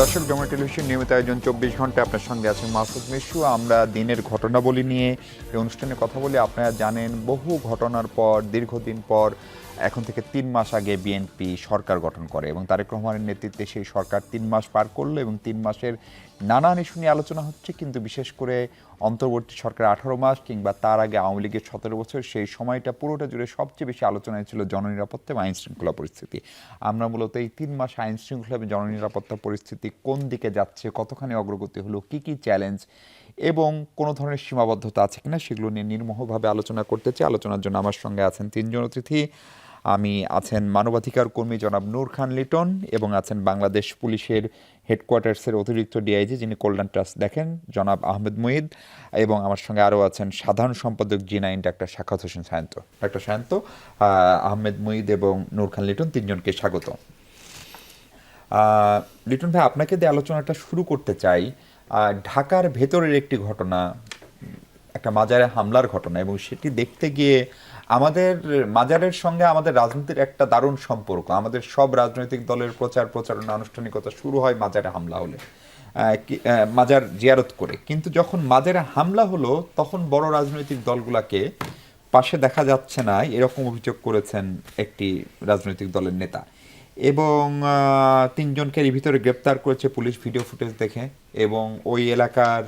দর্শক, যমুনা টেলিভিশন নিয়মিত আয়োজন 24 ঘন্টা আপনার সঙ্গে আছেন মাসুদ মিশু। আমরা দিনের ঘটনাবলী নিয়ে এই অনুষ্ঠানে কথা বলি। আপনারা জানেন, বহু ঘটনার পর দীর্ঘদিন পর এখন থেকে 3 মাস আগে বিএনপি সরকার গঠন করে এবং তারেক রহমানের নেতৃত্বে সেই সরকার 3 মাস পার করলো এবং 3 মাসের নানান ইস্যু নিয়ে আলোচনা হচ্ছে। কিন্তু বিশেষ করে অন্তর্বর্তী সরকার 18 মাস কিংবা তার আগে আওয়ামী লীগের 17 বছর, সেই সময়টা পুরোটা জুড়ে সবচেয়ে বেশি আলোচনায় ছিল জননিরাপত্তা এবং আইন শৃঙ্খলা পরিস্থিতি। আমরা মূলত এই 3 মাস আইন শৃঙ্খলা এবং জননিরাপত্তা পরিস্থিতি কোন দিকে যাচ্ছে, কতখানি অগ্রগতি হলো, কী কী চ্যালেঞ্জ এবং কোনো ধরনের সীমাবদ্ধতা আছে কিনা, সেগুলো নিয়ে নির্মোহভাবে আলোচনা করতে চাই। আলোচনার জন্য আমার সঙ্গে আছেন 3 জন অতিথি। আছেন মানবাধিকার কর্মী জনাব নূর খান লিটন এবং আছেন বাংলাদেশ পুলিশের হেডকোয়ার্টার্সের অতিরিক্ত ডিআইজি, যিনি কল্যাণ ট্রাস্ট দেখেন, জনাব আহমেদ মুঈদ, এবং আমার সঙ্গে আরও আছেন সাধারণ সম্পাদক জি9 ডাক্তার সাখাওয়াত হোসেন সায়ন্ত। ডাক্তার সায়ন্ত, আহমেদ মুঈদ এবং নূর খান লিটন, 3 জনকে স্বাগত। লিটন ভাই, আপনাকে দিয়ে আলোচনাটা শুরু করতে চাই। ঢাকার ভেতরের একটি ঘটনা, একটা মাজারে হামলার ঘটনা, এবং সেটি দেখতে গিয়ে আমাদের মাজারের সঙ্গে আমাদের রাজনীতির একটা দারুণ সম্পর্ক। আমাদের সব রাজনৈতিক দলের প্রচারণা আনুষ্ঠানিকতা শুরু হয় মাজারে হামলা হলে, মাজার জিয়ারত করে। কিন্তু যখন মাজারে হামলা হলো তখন বড় রাজনৈতিক দলগুলোকে পাশে দেখা যাচ্ছে না, এরকম অভিযোগ করেছেন একটি রাজনৈতিক দলের নেতা। এবং 3 জনকে এর ভিতরে গ্রেপ্তার করেছে পুলিশ ভিডিও ফুটেজ দেখে। এবং ওই এলাকার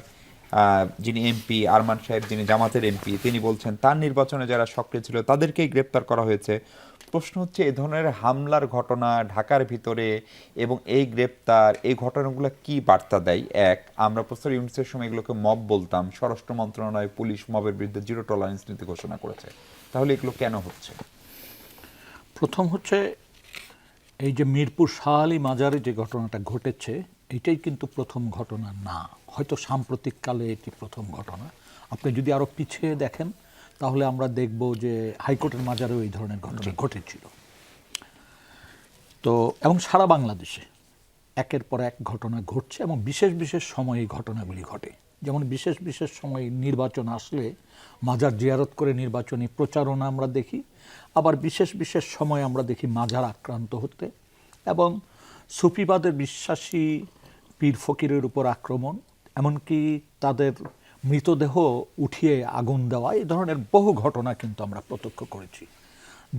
যিনি এমপি আরমান সাহেব, যিনি জামাতের এমপি, তিনি বলছেন তার নির্বাচনে যারা সক্রিয় ছিল তাদেরকেই গ্রেপ্তার করা হয়েছে। প্রশ্ন হচ্ছে, এ ধরনের হামলার ঘটনা ঢাকার ভিতরে এবং এই গ্রেপ্তার, এই ঘটনাগুলো কি বার্তা দেয়? এক, আমরা প্রফেসর ইউনূসের সময় এগুলোকে মব বলতাম, স্বরাষ্ট্র মন্ত্রণালয় পুলিশ মবের বিরুদ্ধে 0 টলারেন্স নীতি ঘোষণা করেছে। তাহলে এগুলো কেন হচ্ছে? প্রথম হচ্ছে, এই যে মিরপুর শাহ আলী মাজারে যে ঘটনাটা ঘটেছে, এটাই কিন্তু প্রথম ঘটনা না। হয়তো সাম্প্রতিককালে এটি প্রথম ঘটনা। আপনি যদি আরও পিছিয়ে দেখেন তাহলে আমরা দেখব যে হাইকোর্টের মাজারেও এই ধরনের ঘটনা ঘটেছিল। তো এবং সারা বাংলাদেশে একের পর এক ঘটনা ঘটছে এবং বিশেষ বিশেষ সময়ে এই ঘটনাগুলি ঘটে। যেমন বিশেষ বিশেষ সময়ে নির্বাচন আসলে মাজার জিয়ারত করে নির্বাচনী প্রচারণা আমরা দেখি, আবার বিশেষ বিশেষ সময় আমরা দেখি মাজার আক্রান্ত হতে এবং সুফিবাদের বিশ্বাসী পীর ফকিরের উপর আক্রমণ, এমনকি তাদের মৃতদেহ উঠিয়ে আগুন দেওয়া, এই ধরনের বহু ঘটনা কিন্তু আমরা প্রত্যক্ষ করেছি।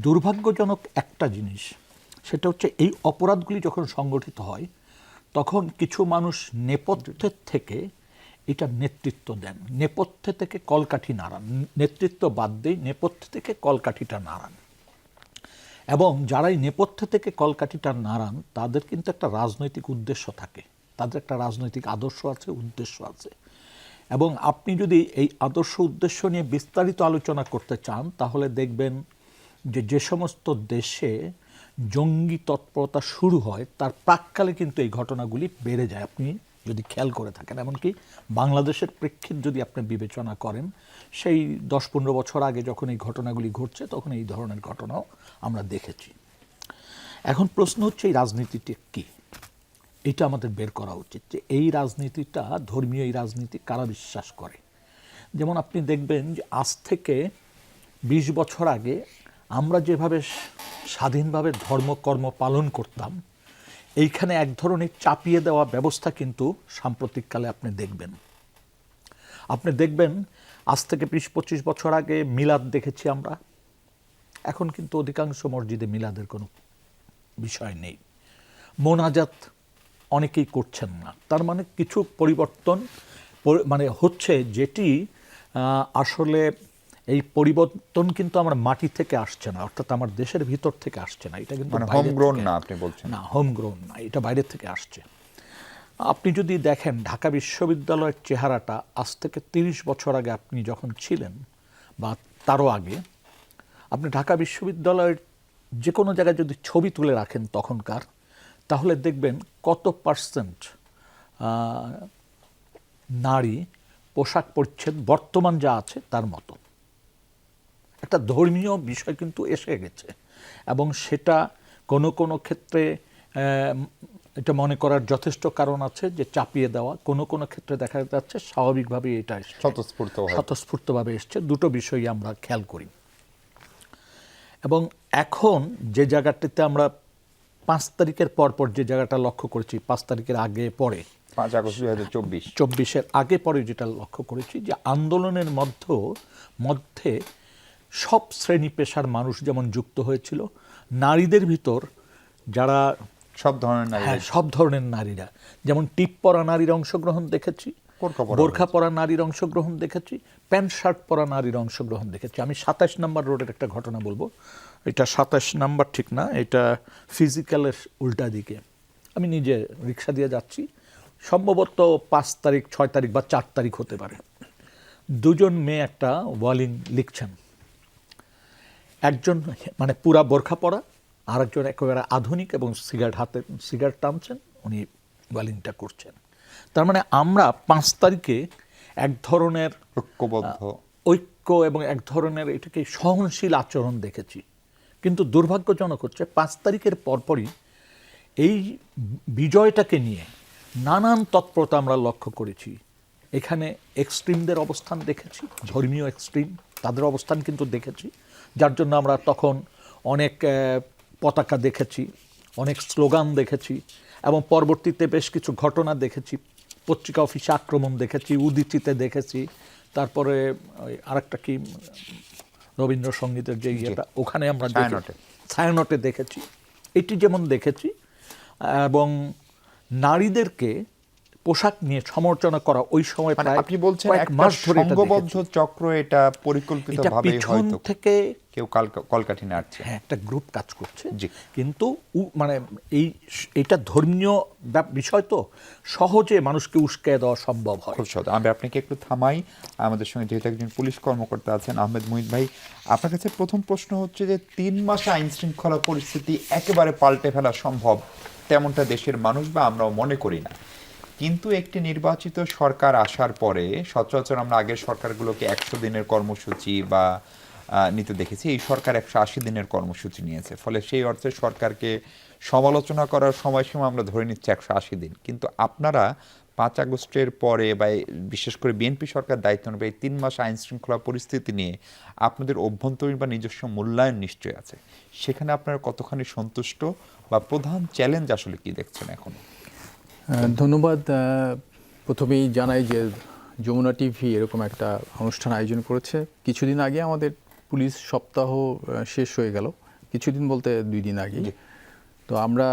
দুর্ভাগ্যজনক একটা জিনিস, সেটা হচ্ছে এই অপরাধগুলি যখন সংগঠিত হয় তখন কিছু মানুষ নেপথ্যের থেকে এটা নেতৃত্ব দেন, নেপথ্যে থেকে কলকাঠি নাড়ান, নেতৃত্ব বাদ দিয়ে নেপথ্যে থেকে কলকাঠিটা নাড়ান। এবং যারাই নেপথ্যে থেকে কলকাঠিটা নাড়ান তাদের কিন্তু একটা রাজনৈতিক উদ্দেশ্য থাকে, তাদের একটা রাজনৈতিক আদর্শ আছে, উদ্দেশ্য আছে। এবং আপনি যদি এই আদর্শ উদ্দেশ্য নিয়ে বিস্তারিত আলোচনা করতে চান তাহলে দেখবেন যে যে সমস্ত দেশে জঙ্গি তৎপরতা শুরু হয় তার প্রাক্কালে কিন্তু এই ঘটনাগুলি বেড়ে যায়, আপনি যদি খেয়াল করে থাকেন। এমনকি বাংলাদেশের প্রেক্ষিত যদি আপনি বিবেচনা করেন, সেই 10-15 বছর আগে যখন এই ঘটনাগুলি ঘটছে তখন এই ধরনের ঘটনাও আমরা দেখেছি। এখন প্রশ্ন হচ্ছে, এই রাজনীতিটা কী? এটা আমাদের বের করা উচিত যে এই রাজনীতিটা, ধর্মীয় এই রাজনীতি কারা বিশ্বাস করে। যেমন আপনি দেখবেন যে আজ থেকে 20 বছর আগে আমরা যেভাবে স্বাধীনভাবে ধর্মকর্ম পালন করতাম, এইখানে এক ধরনের চাপিয়ে দেওয়া ব্যবস্থা কিন্তু সাম্প্রতিককালে আপনি দেখবেন। আপনি দেখবেন আজ থেকে 20-25 বছর আগে মিলাদ দেখেছি আমরা, এখন কিন্তু অধিকাংশ মসজিদে মিলাদের কোনো বিষয় নেই। মোনাজাত অনেকেই করছেন না। তার মানে কিছু পরিবর্তন হচ্ছে, যেটি আসলে এই পরিবর্তন কিন্তু আমার মাটি থেকে আসছে না, অর্থাৎ আমার দেশের ভিতর থেকে আসছে না। এটা কিন্তু হোমগ্রোন না, আপনি বলছেন? না, হোমগ্রোন না, এটা বাইরে থেকে আসছে। আপনি যদি দেখেন ঢাকা বিশ্ববিদ্যালয়ের চেহারাটা আজ থেকে 30 বছর আগে আপনি যখন ছিলেন বা তারও আগে, আপনি ঢাকা বিশ্ববিদ্যালয়ের যে কোনো জায়গায় যদি ছবি তুলে রাখেন তখনকার, তাহলে দেখবেন কত পার্সেন্ট নারী পোশাক পরিচ্ছদ বর্তমান যা আছে তার মতো। একটা ধর্মীয় বিষয় কিন্তু এসে গেছে এবং সেটা কোনো কোনো ক্ষেত্রে এটা মনে করার যথেষ্ট কারণ আছে যে চাপিয়ে দেওয়া, কোনো কোনো ক্ষেত্রে দেখা যাচ্ছে স্বাভাবিকভাবে এটা স্বতঃস্ফূর্তভাবে এসছে। দুটো বিষয়ই আমরা খেয়াল করি। এবং এখন যে জায়গাটিতে আমরা 5 তারিখের পর যে জায়গাটা লক্ষ্য করেছি, 5 তারিখের আগে পরে, 5 আগস্ট 2024। 24-এর আগে পরে যেটা লক্ষ্য করেছি যে আন্দোলনের মধ্যে সব শ্রেণী পেশার মানুষ যেমন যুক্ত হয়েছিল, নারীদের ভিতর যারা সব ধরনের নারী, সব ধরনের নারীরা, যেমন টিপ পরা নারীর অংশগ্রহণ দেখেছি, বোরখা পরা নারীর অংশগ্রহণ দেখেছি, প্যান্ট শার্ট পরা নারীর অংশগ্রহণ দেখেছি। আমি 27 নম্বর রোডের একটা ঘটনা বলবো, এটা 27 নাম্বার ঠিক না, এটা ফিজিক্যালের উল্টা দিকে। আমি নিজে রিক্সা দিয়ে যাচ্ছি, সম্ভবত 5 তারিখ 6 তারিখ বা 4 তারিখ হতে পারে। দুজন মেয়ে একটা ওয়ালিং লিখছেন, একজন মানে পুরা বোরখা পরা, আর একজন একেবারে আধুনিক এবং সিগারেট টানছেন, উনি ওয়ালিংটা করছেন। তার মানে আমরা 5 তারিখে এক ধরনের ঐক্য এবং এক ধরনের এটাকে সহনশীল আচরণ দেখেছি। কিন্তু দুর্ভাগ্যজনক হচ্ছে 5 তারিখের পরপরই এই বিজয়টাকে নিয়ে নানান তৎপরতা আমরা লক্ষ্য করেছি। এখানে এক্সট্রিমদের অবস্থান দেখেছি, ধর্মীয় এক্সট্রিম, তাদের অবস্থান কিন্তু দেখেছি, যার জন্য আমরা তখন অনেক পতাকা দেখেছি, অনেক স্লোগান দেখেছি, এবং পরবর্তীতে বেশ কিছু ঘটনা দেখেছি। পত্রিকা অফিসে আক্রমণ দেখেছি, উদীচিতে দেখেছি, তারপরে আরেকটা কি রবীন্দ্রসঙ্গীতের যে ইয়েটা, ওখানে আমরা ছায়ানটে দেখেছি। এটি যেমন দেখেছি, এবং নারীদেরকে পোশাক নিয়ে সমালোচনা করা ওই সময় প্রায় আপনি বলছেন কয়েক মাস ধরে সংঘবদ্ধ চক্র, এটা পরিকল্পিতভাবে হয়তো থেকে কেউ কলকাঠি নাড়ছে, হ্যাঁ, একটা গ্রুপ কাজ করছে। কিন্তু মানে এইটা ধর্মীয় বিষয়, তো সহজে মানুষকে উস্কে দেওয়া সম্ভব হয় খুব সহজ। আমি আপনাকে একটু থামাই, আমাদের সঙ্গে যেহেতু একজন পুলিশ কর্মকর্তা আছেন, আহমেদ মুহিত ভাই, আপনার কাছে প্রথম প্রশ্ন হচ্ছে যে 3 মাসে আইন শৃঙ্খলা পরিস্থিতি একেবারে পাল্টে ফেলা সম্ভব তেমনটা দেশের মানুষ বা আমরাও মনে করি না। কিন্তু একটি নির্বাচিত সরকার আসার পরে সচরাচর আমরা আগের সরকারগুলোকে 100 দিনের কর্মসূচি বা নিতে দেখেছি, এই সরকার 180 দিনের কর্মসূচি নিয়েছে। ফলে সেই অর্থে সরকারকে সমালোচনা করার সময়সীমা আমরা ধরে নিচ্ছি 180 দিন। কিন্তু আপনারা 5 আগস্টের পরে বা বিশেষ করে বিএনপি সরকার দায়িত্ব নেবে, এই 3 মাস আইন শৃঙ্খলা পরিস্থিতি নিয়ে আপনাদের অভ্যন্তরীণ বা নিজস্ব মূল্যায়ন নিশ্চয়ই আছে, সেখানে আপনারা কতখানি সন্তুষ্ট বা প্রধান চ্যালেঞ্জ আসলে কি দেখছেন এখন? ধন্যবাদ। প্রথমেই জানাই যে যমুনা টিভি এরকম একটা অনুষ্ঠান আয়োজন করেছে। কিছুদিন আগে আমাদের পুলিশ সপ্তাহ শেষ হয়ে গেল, কিছুদিন বলতে 2 দিন আগে। তো আমরা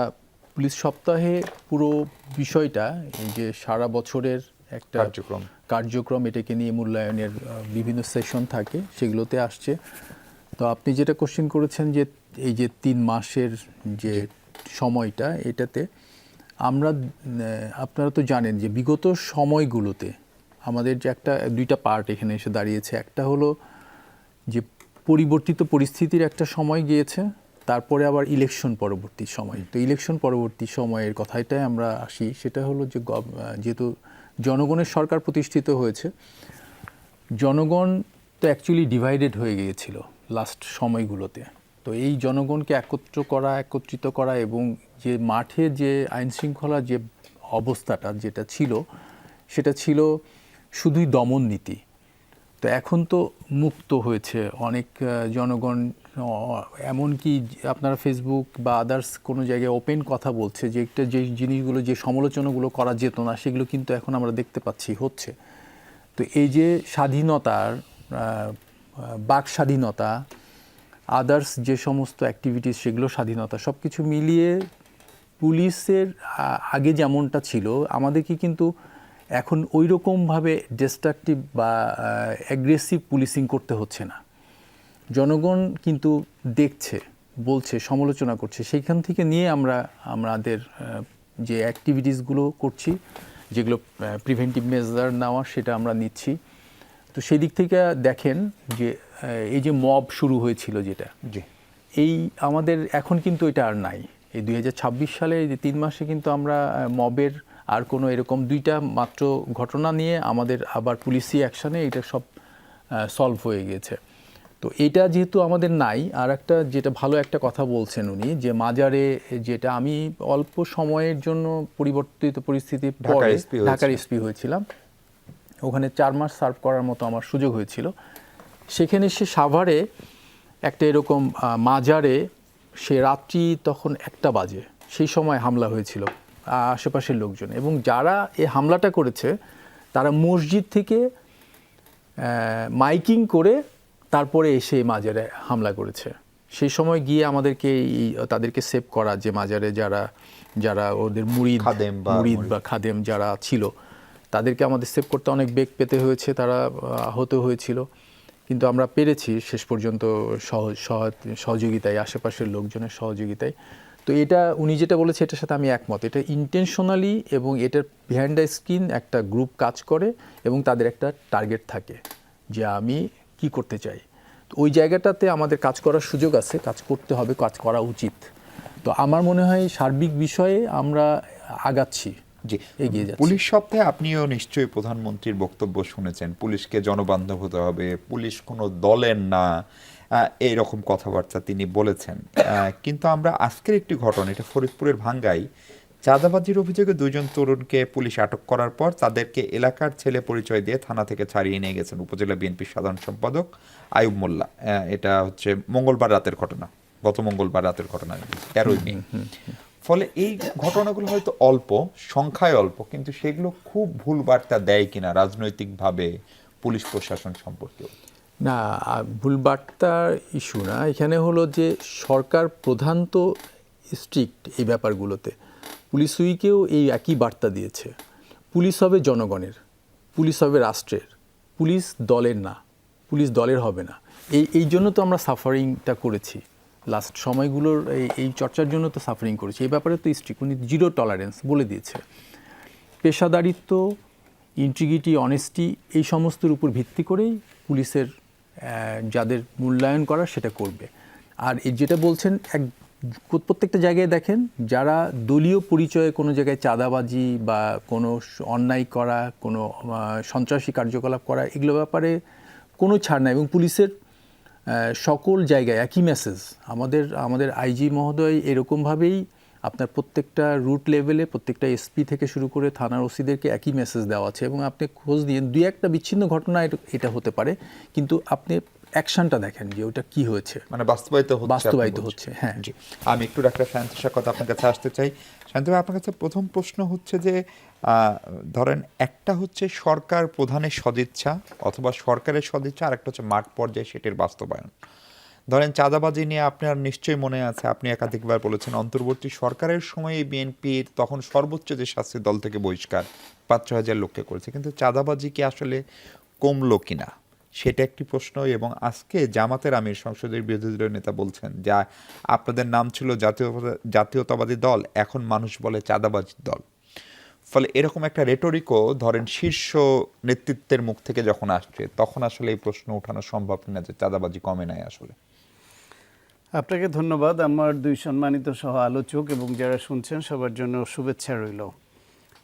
পুলিশ সপ্তাহে পুরো বিষয়টা, এই যে সারা বছরের একটা কার্যক্রম, এটাকে নিয়ে মূল্যায়নের বিভিন্ন সেশন থাকে, সেগুলোতে আসছে। তো আপনি যেটা কোশ্চেন করেছেন যে এই যে 3 মাসের যে সময়টা, এটাতে আমরা, আপনারা তো জানেন যে বিগত সময়গুলোতে আমাদের যে দুইটা পার্ট এখানে এসে দাঁড়িয়েছে। একটা হলো যে পরিবর্তিত পরিস্থিতির একটা সময় গিয়েছে, তারপরে আবার ইলেকশন পরবর্তী সময়। তো ইলেকশন পরবর্তী সময়ের কথাটাই আমরা আসি। সেটা হলো যে যেহেতু জনগণের সরকার প্রতিষ্ঠিত হয়েছে, জনগণ তো অ্যাকচুয়ালি ডিভাইডেড হয়ে গিয়েছিল লাস্ট সময়গুলোতে। তো এই জনগণকে একত্রিত করা এবং যে মাঠে যে আইন শৃঙ্খলা যে অবস্থাটা যেটা ছিল, সেটা ছিল শুধুই দমন নীতি। তো এখন তো মুক্ত হয়েছে অনেক জনগণ, এমনকি আপনারা ফেসবুক বা আদার্স কোনো জায়গায় ওপেন কথা বলছে যে একটা যে জিনিসগুলো, যে সমালোচনাগুলো করা যেত না, সেগুলো কিন্তু এখন আমরা দেখতে পাচ্ছি হচ্ছে। তো এই যে স্বাধীনতার, বাক স্বাধীনতা, আদার্স যে সমস্ত অ্যাক্টিভিটিস, সেগুলো স্বাধীনতা, সব কিছু মিলিয়ে পুলিশের আগে যেমনটা ছিল, আমাদেরকে কিন্তু এখন ওই রকমভাবে ডিস্ট্রাকটিভ বা অ্যাগ্রেসিভ পুলিশিং করতে হচ্ছে না। জনগণ কিন্তু দেখছে, বলছে, সমালোচনা করছে। সেইখান থেকে নিয়ে আমাদের যে অ্যাক্টিভিটিসগুলো করছি, যেগুলো প্রিভেন্টিভ মেজার নেওয়া, সেটা আমরা নিচ্ছি। তো সেই দিক থেকে দেখেন যে এই যে মব শুরু হয়েছিল যেটা, এই আমাদের এখন কিন্তু এটা আর নাই। এই 2026 সালে এই 3 মাসে কিন্তু আমরা মবের আর কোনো এরকম 2টা মাত্র ঘটনা নিয়ে আমাদের আবার পুলিশি অ্যাকশানে এটা সব সলভ হয়ে গিয়েছে। তো এটা যেহেতু আমাদের নাই, আর একটা যেটা ভালো একটা কথা বলছেন উনি, যে মাজারে, যেটা আমি অল্প সময়ের জন্য পরিবর্তিত পরিস্থিতির পরে ঢাকার এসপি হয়েছিলাম, ওখানে 4 মাস সার্ভ করার মতো আমার সুযোগ হয়েছিল। সেখানে সে সাভারে একটা এরকম মাজারে, সে রাত্রি তখন 1টা বাজে, সেই সময় হামলা হয়েছিল আশেপাশের লোকজন, এবং যারা এই হামলাটা করেছে তারা মসজিদ থেকে মাইকিং করে তারপরে এসে মাজারে হামলা করেছে। সেই সময় গিয়ে আমাদেরকে তাদেরকে সেভ করা, যে মাজারে যারা ওদের মুরিদ বা খাদেম যারা ছিল তাদেরকে আমাদের সেভ করতে অনেক বেগ পেতে হয়েছে, তারা আহত হয়েছিল, কিন্তু আমরা পেরেছি শেষ পর্যন্ত সহযোগিতায়, আশেপাশের লোকজনের সহযোগিতায়। তো এটা উনি যেটা বলেছে এটার সাথে আমি একমত। এটা ইন্টেনশনালি এবং এটার বিহাইন্ড দ্য স্ক্রিন একটা গ্রুপ কাজ করে এবং তাদের একটা টার্গেট থাকে যে আমি কি করতে চাই। তো ওই জায়গাটাতে আমাদের কাজ করার সুযোগ আছে, কাজ করতে হবে, কাজ করা উচিত। তো আমার মনে হয় সার্বিক বিষয়ে আমরা আগাচ্ছি, জি, এগিয়ে যাচ্ছি। পুলিশ সপ্তাহে আপনিও নিশ্চয়ই প্রধানমন্ত্রীর বক্তব্য শুনেছেন, পুলিশকে জনবান্ধব হতে হবে, পুলিশ কোনো দলের না, এইরকম কথাবার্তা তিনি বলেছেন। কিন্তু আমরা আজকের একটি ঘটনা, এটা ফরিদপুরের ভাঙ্গাই, চাঁদাবাজির অভিযোগে 2 জন তরুণকে পুলিশ আটক করার পর তাদেরকে এলাকার ছেলে পরিচয় দিয়ে থানা থেকে ছাড়িয়ে নিয়ে গেছেন উপজেলা বিএনপির সাধারণ সম্পাদক আয়ুব মোল্লা। এটা হচ্ছে মঙ্গলবার রাতের ঘটনা, গত মঙ্গলবার রাতের ঘটনা, 13ই মে। ফলে এই ঘটনাগুলো হয়তো অল্প সংখ্যায় অল্প, কিন্তু সেগুলো খুব ভুল বার্তা দেয় কিনা রাজনৈতিকভাবে পুলিশ প্রশাসন সম্পর্কেও? না, ভুল বার্তার ইস্যু না, এখানে হলো যে সরকার প্রধান তো স্ট্রিক্ট এই ব্যাপারগুলোতে। পুলিশ উইকেও এই একই বার্তা দিয়েছে, পুলিশ হবে জনগণের, পুলিশ হবে রাষ্ট্রের, পুলিশ দলের না, পুলিশ দলের হবে না। এই জন্য তো আমরা সাফারিংটা করেছি লাস্ট সময়গুলোর, এই চর্চার জন্য তো সাফারিং করেছি। এই ব্যাপারে তো স্ট্রিক্ট, উনি 0 টলারেন্স বলে দিয়েছে। পেশাদারিত্ব, ইন্টিগ্রিটি, অনেস্টি, এই সমস্তের উপর ভিত্তি করেই পুলিশের যাদের মূল্যায়ন করা সেটা করবে। আর যেটা বলছেন প্রত্যেকটা জায়গায় দেখেন, যারা দলীয় পরিচয়ে কোনো জায়গায় চাঁদাবাজি বা কোনো অন্যায় করা, কোনো সন্ত্রাসী কার্যকলাপ করা, এগুলো ব্যাপারে কোনো ছাড় নাই। এবং পুলিশের সকল জায়গায় একই মেসেজ। আমাদের আইজি মহোদয় এরকমভাবেই আপনার প্রত্যেকটা রুট লেভেলে, প্রত্যেকটা এসপি থেকে শুরু করে থানার ওসিদেরকে একই মেসেজ দেওয়া আছে। এবং আপনি খোঁজ নিয়ে 2-1টা বিচ্ছিন্ন ঘটনা এটা হতে পারে, কিন্তু আপনি অ্যাকশনটা দেখেন যে ওটা কি হয়েছে, মানে বাস্তবায়িত হচ্ছে। হ্যাঁ, জি। আমি একটু ডাক্তার শান্ত কথা আপনার কাছে আসতে চাই। শান্ত ভাই, আপনার কাছে প্রথম প্রশ্ন হচ্ছে যে ধরেন একটা হচ্ছে সরকার প্রধানের সদিচ্ছা অথবা সরকারের সদিচ্ছা, আর একটা হচ্ছে মাঠ পর্যায়ে সেটির বাস্তবায়ন। ধরেন চাঁদাবাজি নিয়ে আপনার নিশ্চয়ই মনে আছে, আপনি একাধিকবার বলেছেন অন্তর্বর্তী সরকারের সময়ে বিএনপির তখন সর্বোচ্চ যে শাস্তি দল থেকে বহিষ্কার 5-6 হাজার লোককে করেছে, কিন্তু চাঁদাবাজি কি আসলে কমলো কিনা সেটা একটি প্রশ্ন। এবং আজকে জামাতের আমির সংসদের বিরোধী দলের নেতা বলছেন যা আপনাদের নাম ছিল জাতীয়তাবাদী দল, এখন মানুষ বলে চাঁদাবাজি দল। ফলে এরকম একটা রেটরিকও ধরেন শীর্ষ নেতৃত্বের মুখ থেকে যখন আসছে, তখন আসলে এই প্রশ্ন ওঠানো সম্ভব না যে চাঁদাবাজি কমে নাই আসলে। আপনাকে ধন্যবাদ। আমার 2 সম্মানিত সহ আলোচক এবং যারা শুনছেন সবার জন্য শুভেচ্ছা রইল।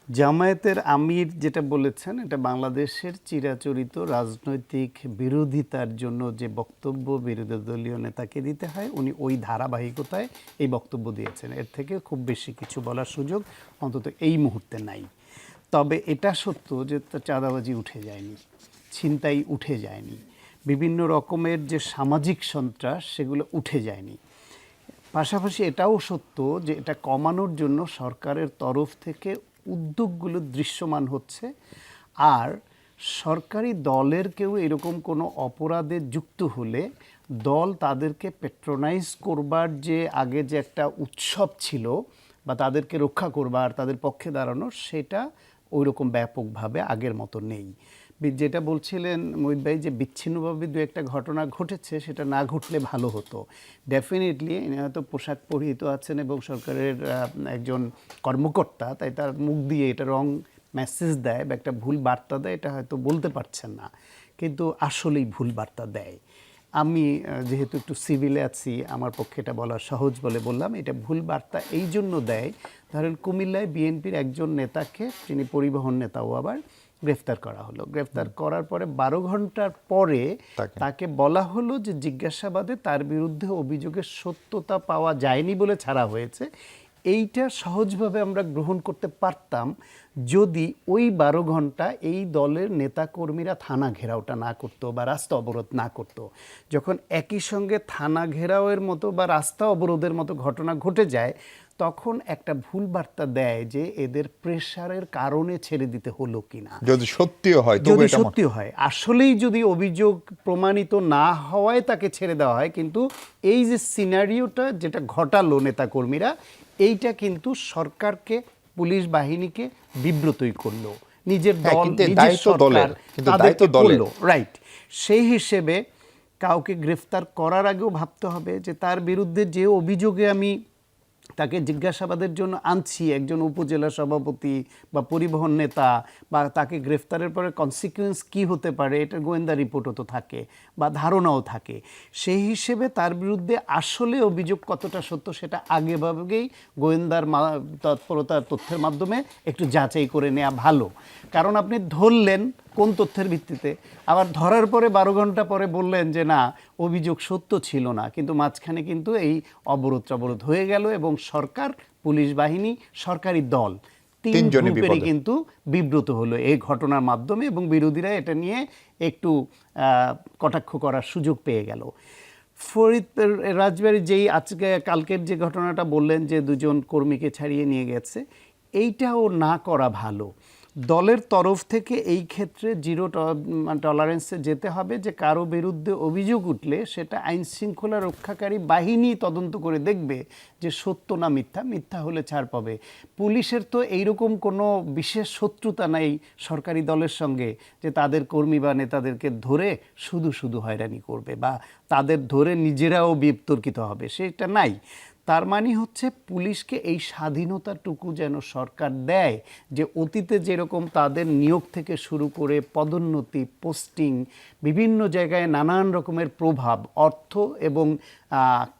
জামায়াতের আমির যেটা বলেছেন, এটা বাংলাদেশের চিরাচরিত রাজনৈতিক বিরোধিতার জন্য যে বক্তব্য বিরোধী দলীয় নেতাকে দিতে হয়, উনি ওই ধারাবাহিকতায় এই বক্তব্য দিয়েছেন। এর থেকে খুব বেশি কিছু বলার সুযোগ অন্তত এই মুহূর্তে নাই। তবে এটা সত্য যে চাঁদাবাজি উঠে যায়নি, ছিনতাই উঠে যায়নি, বিভিন্ন রকমের যে সামাজিক সন্ত্রাস সেগুলো উঠে যায়নি। পাশাপাশি এটাও সত্য যে এটা কমানোর জন্য সরকারের তরফ থেকে উদ্যোগগুলো দৃশ্যমান হচ্ছে। আর সরকারি দলের কেউ এরকম কোনো অপরাধে যুক্ত হলে দল তাদেরকে পেট্রোনাইজ করবার যে আগে যে একটা উৎসব ছিল বা তাদেরকে রক্ষা করবার, তাদের পক্ষে দাঁড়ানোর, সেটা ওই রকম ব্যাপকভাবে আগের মতো নেই। যেটা বলছিলেন মোহিত ভাই যে বিচ্ছিন্নভাবে 2-1টা ঘটনা ঘটেছে, সেটা না ঘটলে ভালো হতো। ডেফিনেটলি ইনি হয়তো পোশাক পরিহিত আছেন এবং সরকারের একজন কর্মকর্তা, তাই তার মুখ দিয়ে এটা রং মেসেজ দেয় বা একটা ভুল বার্তা দেয়, এটা হয়তো বলতে পারছেন না, কিন্তু আসলেই ভুল বার্তা দেয়। আমি যেহেতু একটু সিভিলে আছি, আমার পক্ষে এটা বলা সহজ বলে বললাম। এটা ভুল বার্তা এই জন্য দেয়, ধরেন কুমিল্লায় বিএনপির একজন নেতাকে, যিনি পরিবহন নেতাও আবার, গ্রেফতার করা হলো। গ্রেফতার করার পরে 12 ঘন্টার পরে তাকে বলা হলো যে জিজ্ঞাসাবাদে তার বিরুদ্ধে অভিযোগের সত্যতা পাওয়া যায়নি বলে ছাড়া হয়েছে। এইটা সহজভাবে আমরা গ্রহণ করতে পারতাম যদি ওই 12 ঘন্টা এই দলের নেতাকর্মীরা থানা ঘেরাওটা না করতো বা রাস্তা অবরোধ না করতো। যখন একই সঙ্গে থানা ঘেরাওয়ের মতো বা রাস্তা অবরোধের মতো ঘটনা ঘটে যায়, তখন একটা ভুল বার্তা দেয় যে এদের প্রেশারের কারণে ছেড়ে দিতে হলো কিনা। যদি সত্যিও হয় তবে যদি এটা সত্যি হয়, আসলেই যদি অভিযোগ প্রমাণিত না হওয়ায় তাকে ছেড়ে দেওয়া হয়, কিন্তু এই যে সিনারিওটা যেটা ঘটালো নেতাকর্মীরা, এইটা কিন্তু সরকারকে, পুলিশ বাহিনীকে বিব্রতই করলো। নিজের হ্যাঁ, দল, কিন্তু নিজের দায়িত্ব সরকার দলের, কিন্তু তাদেরকে দায়িত্ব দলের। করলো, রাইট। সেই হিসেবে কাউকে গ্রেফতার করার আগেও ভাবতে হবে যে তার বিরুদ্ধে যে অভিযোগে আমি তাকে জিজ্ঞাসাবাদের জন্য আনছি, একজন উপজেলা সভাপতি বা পরিবহন নেতা, বা তাকে গ্রেফতারের পরে কনসিকুয়েন্স কি হতে পারে, এটা গোয়েন্দা রিপোর্টও তো থাকে বা ধারণাও থাকে। সেই হিসেবে তার বিরুদ্ধে আসলে অভিযোগ কতটা সত্য সেটা আগেভাগেই গোয়েন্দার তৎপরতার তথ্যের মাধ্যমে একটু যাচাই করে নেওয়া ভালো। কারণ আপনি ধরলেন কোন তথ্যের ভিত্তিতে, আবার ধরার পরে 12 ঘন্টা পরে বললেন যে না, অভিযোগ সত্য ছিল না, কিন্তু মাঝখানে কিন্তু এই অবরোধ টবরোধ হয়ে গেল এবং সরকার, পুলিশ বাহিনী, সরকারি দল তিন তিনজনই গ্রুপেরই বিপদে। কিন্তু বিব্রত হলো এই ঘটনার মাধ্যমে, এবং বিরোধীরা এটা নিয়ে একটু কটাক্ষ করার সুযোগ পেয়ে গেল। ফরিদ রাজবাড়ী যেই আজকে কালকের যে ঘটনাটা বললেন যে 2 জন কর্মীকে ছাড়িয়ে নিয়ে গেছে, এইটাও না করা ভালো। দলের তরফ থেকে এই ক্ষেত্রে জিরো টলারেন্সে যেতে হবে, যে কারো বিরুদ্ধে অভিযোগ উঠলে সেটা আইন শৃঙ্খলা রক্ষাকারী বাহিনী তদন্ত করে দেখবে যে সত্য না মিথ্যা। মিথ্যা হলে ছাড় পাবে। পুলিশের তো এইরকম কোনো বিশেষ শত্রুতা নাই সরকারি দলের সঙ্গে যে তাদের কর্মী বা নেতাদেরকে ধরে শুধু শুধু হয়রানি করবে বা তাদের ধরে নিজেরাও বিতর্কিত হবে, সেটা নাই। তার মানে হচ্ছে পুলিশকে এই স্বাধীনতাটুকু যেন সরকার দেয়, যে অতীতে যেরকম তাদের নিয়োগ থেকে শুরু করে পদোন্নতি, পোস্টিং, বিভিন্ন জায়গায় নানান রকমের প্রভাব, অর্থ এবং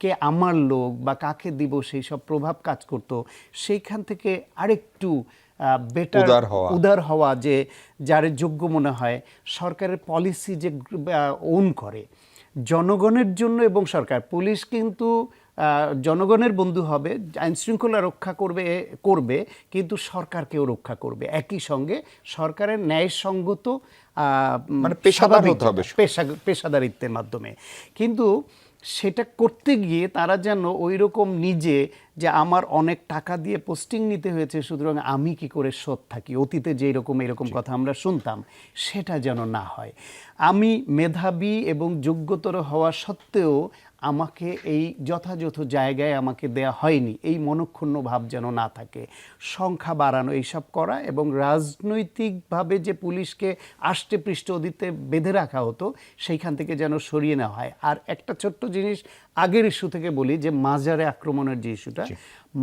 কে আমার লোক বা কাকে দিব সেই সব প্রভাব কাজ করত, সেইখান থেকে আরেকটু বেটার উদার হওয়া, যে যার যোগ্য মনে হয় সরকারের পলিসি যে ওন করে জনগণের জন্য। এবং সরকার, পুলিশ কিন্তু জনগণের বন্ধু হবে, আইন শৃঙ্খলা রক্ষা করবে কিন্তু সরকারকেও রক্ষা করবে একই সঙ্গে। সরকারের ন্যায়সঙ্গত মানে পেশাদার হতে হবে, পেশাদারিত্বের মাধ্যমে। কিন্তু সেটা করতে গিয়ে তারা যেন ওই রকম নিজে, যে আমার অনেক টাকা দিয়ে পোস্টিং নিতে হয়েছে সুতরাং আমি কি করে সৎ থাকি, অতীতে যেই রকম এরকম কথা আমরা শুনতাম, সেটা যেন না হয়। আমি মেধাবী এবং যোগ্যতর হওয়া সত্ত্বেও আমাকে এই যথাযথ জায়গায় আমাকে দেয়া হয়নি, এই মনক্ষুণ্ণ ভাব যেন না থাকে। সংখ্যা বাড়ানো, এইসব করা, এবং রাজনৈতিকভাবে যে পুলিশকে আষ্টে পৃষ্ঠে অতীতে বেঁধে রাখা হতো সেইখান থেকে যেন সরিয়ে নেওয়া হয়। আর একটা ছোট্ট জিনিস আগের ইস্যু থেকে বলি, যে মাজারে আক্রমণের যে ইস্যুটা,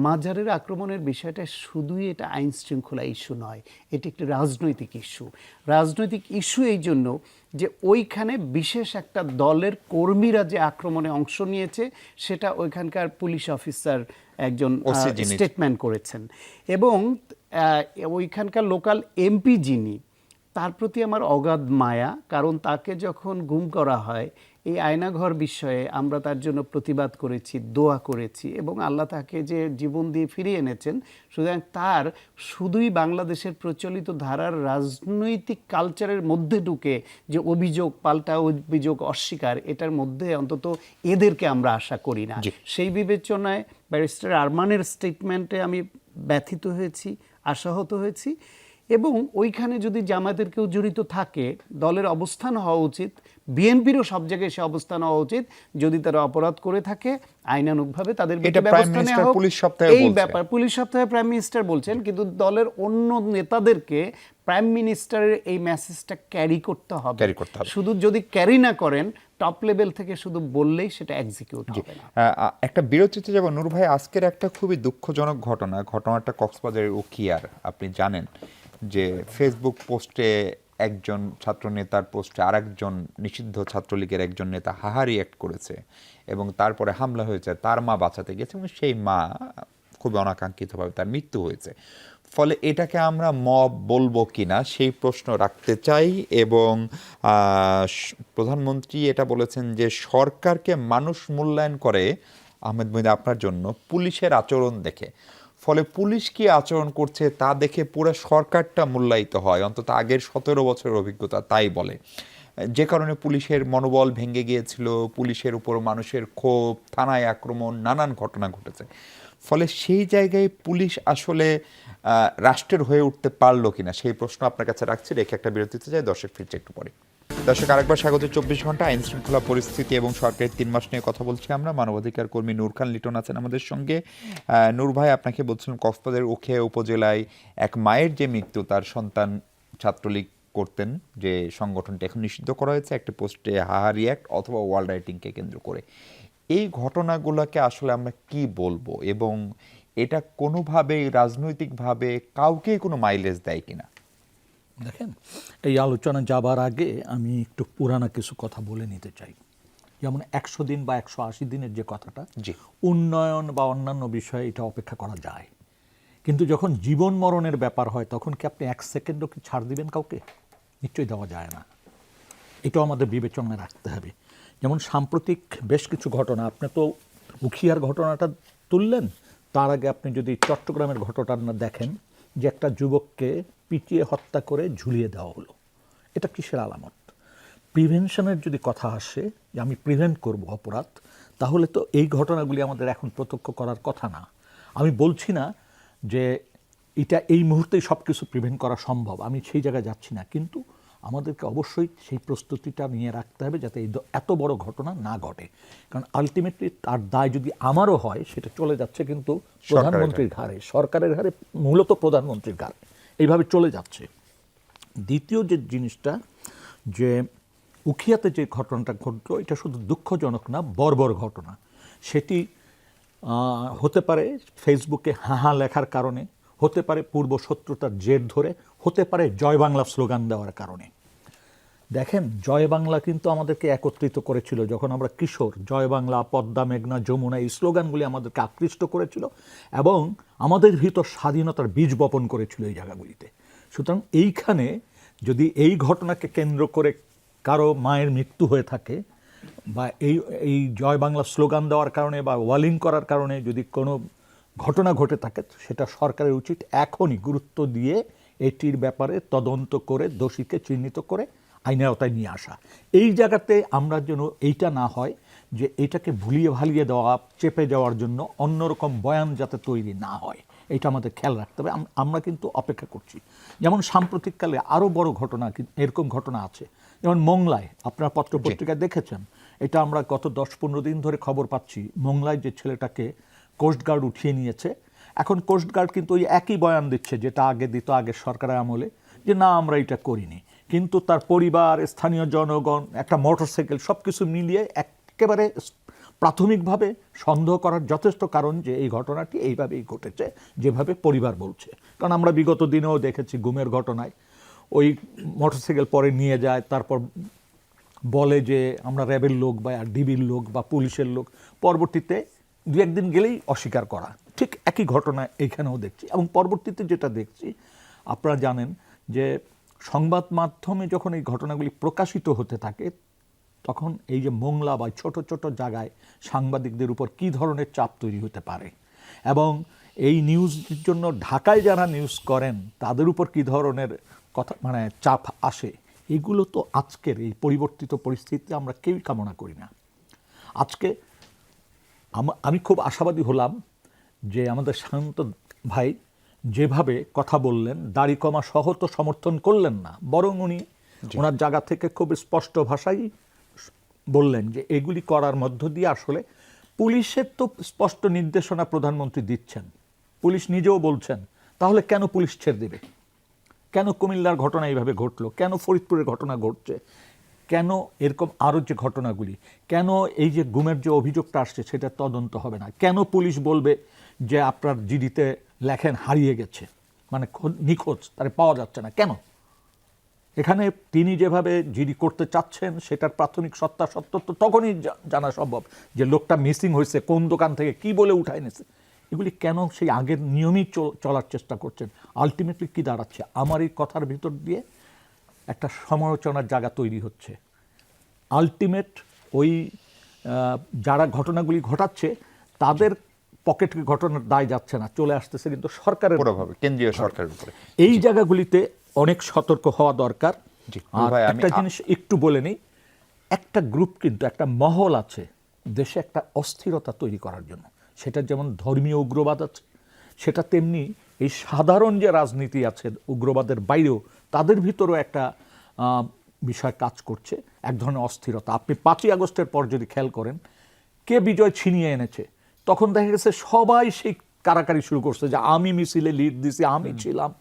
মাজারের আক্রমণের বিষয়টা শুধুই এটা আইন শৃঙ্খলা ইস্যু নয়, এটি একটি রাজনৈতিক ইস্যু। রাজনৈতিক ইস্যু এই জন্য যে ওইখানে বিশেষ একটা দলের কর্মীরা যে আক্রমণে অংশ নিয়েছে সেটা ওইখানকার পুলিশ অফিসার একজন স্টেটমেন্ট করেছেন, এবং ওইখানকার লোকাল এমপি যিনি, তার প্রতি আমার অগাধ মায়া। কারণ তাকে যখন গুম করা হয়, এই আয়নাঘর বিষয়ে আমরা তার জন্য প্রতিবাদ করেছি, দোয়া করেছি, এবং আল্লাহ তাকে যে জীবন দিয়ে ফিরিয়ে এনেছেন। সুতরাং তার শুধুই বাংলাদেশের প্রচলিত ধারার রাজনৈতিক কালচারের মধ্যে ঢুকে যে অভিযোগ পাল্টা অভিযোগ অস্বীকার, এটার মধ্যে অন্তত এদেরকে আমরা আশা করি না। সেই বিবেচনায় ব্যারিস্টার আরমানের স্টেটমেন্টে আমি ব্যথিত হয়েছি, আশাহত হয়েছি। এবং ওইখানে যদি জামায়াতের কেউ জড়িত থাকে, দলের অবস্থান হওয়া উচিত, বিএনপিরও সব জায়গায় সে অবস্থান হওয়া উচিত। যদি তারা অপরাধ করে থাকে আইনানুগভাবে তাদের বিরুদ্ধে ব্যবস্থা নেওয়া হোক। এই ব্যাপার পুলিশ সপ্তাহে প্রাইম মিনিস্টার বলছেন, কিন্তু দলের অন্য নেতাদেরকে প্রাইম মিনিস্টারের এই মেসেজটা ক্যারি করতে হবে। শুধু যদি ক্যারি না করেন, টপ লেভেল থেকে শুধু বললেই সেটা এক্সিকিউট হবে না। একটা বিরতিতে যাব নূর ভাই। আজকের একটা খুবই দুঃখজনক ঘটনাটা কক্সবাজারের উখিয়ার। আপনি জানেন যে ফেসবুক পোস্টে একজন ছাত্র নেতার পোস্টে আরেকজন নিষিদ্ধ ছাত্রলীগের একজন নেতা রিঅ্যাক্ট করেছে, এবং তারপরে হামলা হয়েছে। তার মা বাঁচাতে গেছে এবং সেই মা খুবই অনাকাঙ্ক্ষিতভাবে তার মৃত্যু হয়েছে। ফলে এটাকে আমরা মব বলবো কিনা সেই প্রশ্ন রাখতে চাই। এবং প্রধানমন্ত্রী এটা বলেছেন যে সরকারকে মানুষ মূল্যায়ন করে, আহমেদ মহিদা আপনার জন্য, পুলিশের আচরণ দেখে। ফলে পুলিশ কি আচরণ করছে তা দেখে পুরো সরকারটা মূল্যায়িত হয়, অন্তত আগের 17 বছরের অভিজ্ঞতা তাই বলে। যে কারণে পুলিশের মনোবল ভেঙে গিয়েছিল, পুলিশের উপর মানুষের ক্ষোভ, থানায় আক্রমণ, নানান ঘটনা ঘটেছে। ফলে সেই জায়গায় পুলিশ আসলে রাষ্ট্রের হয়ে উঠতে পারলো কিনা সেই প্রশ্ন আপনার কাছে রাখছি, রেখে একটা বিরতিতে যাই, দর্শক ফিরছে একটু পরে। দর্শক আরেকবার স্বাগত 24 ঘন্টা। আইন শৃঙ্খলা পরিস্থিতি এবং সরকারের 3 মাস নিয়ে কথা বলছি আমরা। মানবাধিকার কর্মী নূর খান লিটন আছেন আমাদের সঙ্গে। নূর ভাই, আপনাকে বলছিলাম কক্সবাজারের উখিয়া উপজেলায় এক মায়ের যে মৃত্যু, তার সন্তান ছাত্রলীগ করতেন, যে সংগঠনটি এখন নিষিদ্ধ করা হয়েছে একটি পোস্টে হাহারি অ্যাক্ট অথবা ওয়াল রাইটিংকে কেন্দ্র করে। এই ঘটনাগুলোকে আসলে আমরা কি বলবো, এবং এটা কোনোভাবেই রাজনৈতিকভাবে কাউকে কোনো মাইলেজ দেয় কিনা? দেখেন, এই আলোচনা যাবার আগে আমি একটু পুরানা কিছু কথা বলে নিতে চাই। যেমন 100 দিন বা 180 দিনের যে কথাটা, জি, উন্নয়ন বা অন্যান্য বিষয়ে এটা অপেক্ষা করা যায়, কিন্তু যখন জীবন মরণের ব্যাপার হয় তখন কি আপনি 1 সেকেন্ডও কি ছাড় দিবেন কাউকে? নিশ্চয়ই দেওয়া যায় না। এটাও আমাদের বিবেচনায় রাখতে হবে। যেমন সাম্প্রতিক বেশ কিছু ঘটনা, আপনি তো উখিয়ার ঘটনাটা তুললেন, তার আগে আপনি যদি চট্টগ্রামের ঘটনাটা দেখেন, যে একটা যুবককে পিটিয়ে হত্যা করে ঝুলিয়ে দেওয়া হলো, এটা কিসের আলামত? প্রিভেনশনের যদি কথা আসে, যে আমি প্রিভেন্ট করব অপরাধ, তাহলে তো এই ঘটনাগুলি আমাদের এখন প্রত্যক্ষ করার কথা না। আমি বলছি না যে এটা এই মুহূর্তেই সব কিছু প্রিভেন্ট করা সম্ভব, আমি সেই জায়গায় যাচ্ছি না, কিন্তু আমাদেরকে অবশ্যই সেই প্রস্তুতিটা নিয়ে রাখতে হবে যাতে এই এত বড় ঘটনা না ঘটে। কারণ আলটিমেটলি তার দায় যদি আমারও হয়, সেটা চলে যাচ্ছে কিন্তু প্রধানমন্ত্রীর ঘাড়ে, সরকারের ঘাড়ে, মূলত প্রধানমন্ত্রীর ঘাড়ে, এইভাবে চলে যাচ্ছে। দ্বিতীয় যে জিনিসটা, যে উখিয়াতে যে ঘটনাটা ঘটলো, এটা শুধু দুঃখজনক না, বর্বর ঘটনা। সেটি হতে পারে ফেসবুকে হাহা লেখার কারণে, হতে পারে পূর্ব শত্রুতার জের ধরে, হতে পারে জয় বাংলা স্লোগান দেওয়ার কারণে। দেখেন, জয় বাংলা কিন্তু আমাদেরকে একত্রিত করেছিল যখন আমরা কিশোর। জয় বাংলা, পদ্মা, মেঘনা, যমুনা, এই স্লোগানগুলি আমাদেরকে আকৃষ্ট করেছিল এবং আমাদের ভিতর স্বাধীনতার বীজ বপন করেছিল এই জায়গাগুলিতে। সুতরাং এইখানে যদি এই ঘটনাকে কেন্দ্র করে কারো মায়ের মৃত্যু হয়ে থাকে, বা এই জয় বাংলা স্লোগান দেওয়ার কারণে বা ওয়ালিং করার কারণে যদি কোনো ঘটনা ঘটে থাকে, সেটা সরকারের উচিত এখনই গুরুত্ব দিয়ে এটির ব্যাপারে তদন্ত করে দোষীকে চিহ্নিত করে আইনের আওতায় নিয়ে আসা। এই জায়গাতে আমরা যেন এইটা না হয় যে এটাকে ভুলিয়ে ভালিয়ে দেওয়া, চেপে যাওয়ার জন্য অন্যরকম বয়ান যাতে তৈরি না হয়, এটা আমাদের খেয়াল রাখতে হবে। আমরা কিন্তু অপেক্ষা করছি। যেমন সাম্প্রতিককালে আরও বড় ঘটনা, এরকম ঘটনা আছে, যেমন মোংলায়, আপনার পত্রপত্রিকায় দেখেছেন, এটা আমরা গত 10-15 দিন ধরে খবর পাচ্ছি। মোংলায় যে ছেলেটাকে কোস্টগার্ড উঠিয়ে নিয়েছে, এখন কোস্টগার্ড কিন্তু ওই একই বয়ান দিচ্ছে যেটা আগে দিত আগের সরকারের আমলে, যে না আমরা এটা করিনি, কিন্তু তার পরিবার, স্থানীয় জনগণ, একটা মোটরসাইকেল, সব কিছু মিলিয়ে একেবারে প্রাথমিকভাবে সন্দেহ করার যথেষ্ট কারণ যে এই ঘটনাটি এইভাবেই ঘটেছে যেভাবে পরিবার বলছে। কারণ আমরা বিগত দিনেও দেখেছি গুমের ঘটনায় ওই মোটরসাইকেল পরে নিয়ে যায়, তারপর বলে যে আমরা র্যাবের লোক বা ডিবির লোক বা পুলিশের লোক, পরবর্তীতে 2-1 দিন গেলেই অস্বীকার করা। ঠিক একই ঘটনা এইখানেও দেখছি। এবং পরবর্তীতে যেটা দেখছি, আপনারা জানেন যে সংবাদ মাধ্যমে যখন এই ঘটনাগুলি প্রকাশিত হতে থাকে, তখন এই যে মোংলা বা ছোট ছোট জায়গায় সাংবাদিকদের উপর কী ধরনের চাপ তৈরি হতে পারে, এবং এই নিউজের জন্য ঢাকায় যারা নিউজ করেন তাদের উপর কী ধরনের কথা, মানে চাপ আসে, এগুলো তো আজকের এই পরিবর্তিত পরিস্থিতিতে আমরা কেউই কামনা করি না। আজকে আমি খুব আশাবাদী হলাম যে আমাদের শান্ত ভাই যেভাবে কথা বললেন, দাড়ি কমা সহ তো সমর্থন করলেন না, বরং উনি ওনার জায়গা থেকে খুব স্পষ্ট ভাষায় বললেন যে এগুলি করার মধ্য দিয়ে আসলে পুলিশের তো স্পষ্ট নির্দেশনা প্রধানমন্ত্রী দিচ্ছেন, পুলিশ নিজেও বলছেন, তাহলে কেন পুলিশ ছেড়ে দেবে? কেন কুমিল্লার ঘটনা এইভাবে ঘটলো, কেন ফরিদপুরের ঘটনা ঘটছে, কেন এরকম আরও যে ঘটনাগুলি, কেন এই যে গুমের যে অভিযোগটা আসছে সেটা তদন্ত হবে না, কেন পুলিশ বলবে যে আপনার জিডিতে লেখেন হারিয়ে গেছে, মানে নিখোঁজ, তারে পাওয়া যাচ্ছে না কেন? এখানে তিনি যেভাবে জিডি করতে চাচ্ছেন সেটার প্রাথমিক সত্য তো তখনই জানা সম্ভব যে লোকটা মিসিং হয়েছে, কোন দোকান থেকে কি বলে উঠায় নিয়েছে। এগুলি কেন সেই আগের নিয়মেই চলার চেষ্টা করছেন? আলটিমেটলি কি দাঁড়াচ্ছে? আমার এই কথার ভিতর দিয়ে একটা সমালোচনার জায়গা তৈরি হচ্ছে। আলটিমেট ওই যারা ঘটনাগুলি ঘটাচ্ছে তাদের পকেটে ঘটনার দায় যাচ্ছে না, চলে আসতেছে কিন্তু সরকারের, পুরোভাবে কেন্দ্রীয় সরকারের উপরে। এই জায়গাগুলিতে অনেক সতর্ক হওয়া দরকার। জি, আর ভাই, আমি একটা জিনিস একটু বলে নেই, একটা গ্রুপ কিন্তু একটা মহল আছে দেশে একটা অস্থিরতা তৈরি করার জন্য, সেটা যেমন ধর্মীয় উগ্রবাদ আছে, সেটা তেমনি এই সাধারণ যে রাজনীতি আছে উগ্রবাদের বাইরেও তাদের ভিতরেও একটা বিষয় কাজ করছে, এক ধরনের অস্থিরতা। আপনি 5ই আগস্টের পর যদি খেয়াল করেন কে বিজয় ছিনিয়ে এনেছে, তখন দেখা গেছে সবাই সেই কারাকারি শুরু করছে যে আমি মিছিলে লিড দিছি, আমি ছিলাম,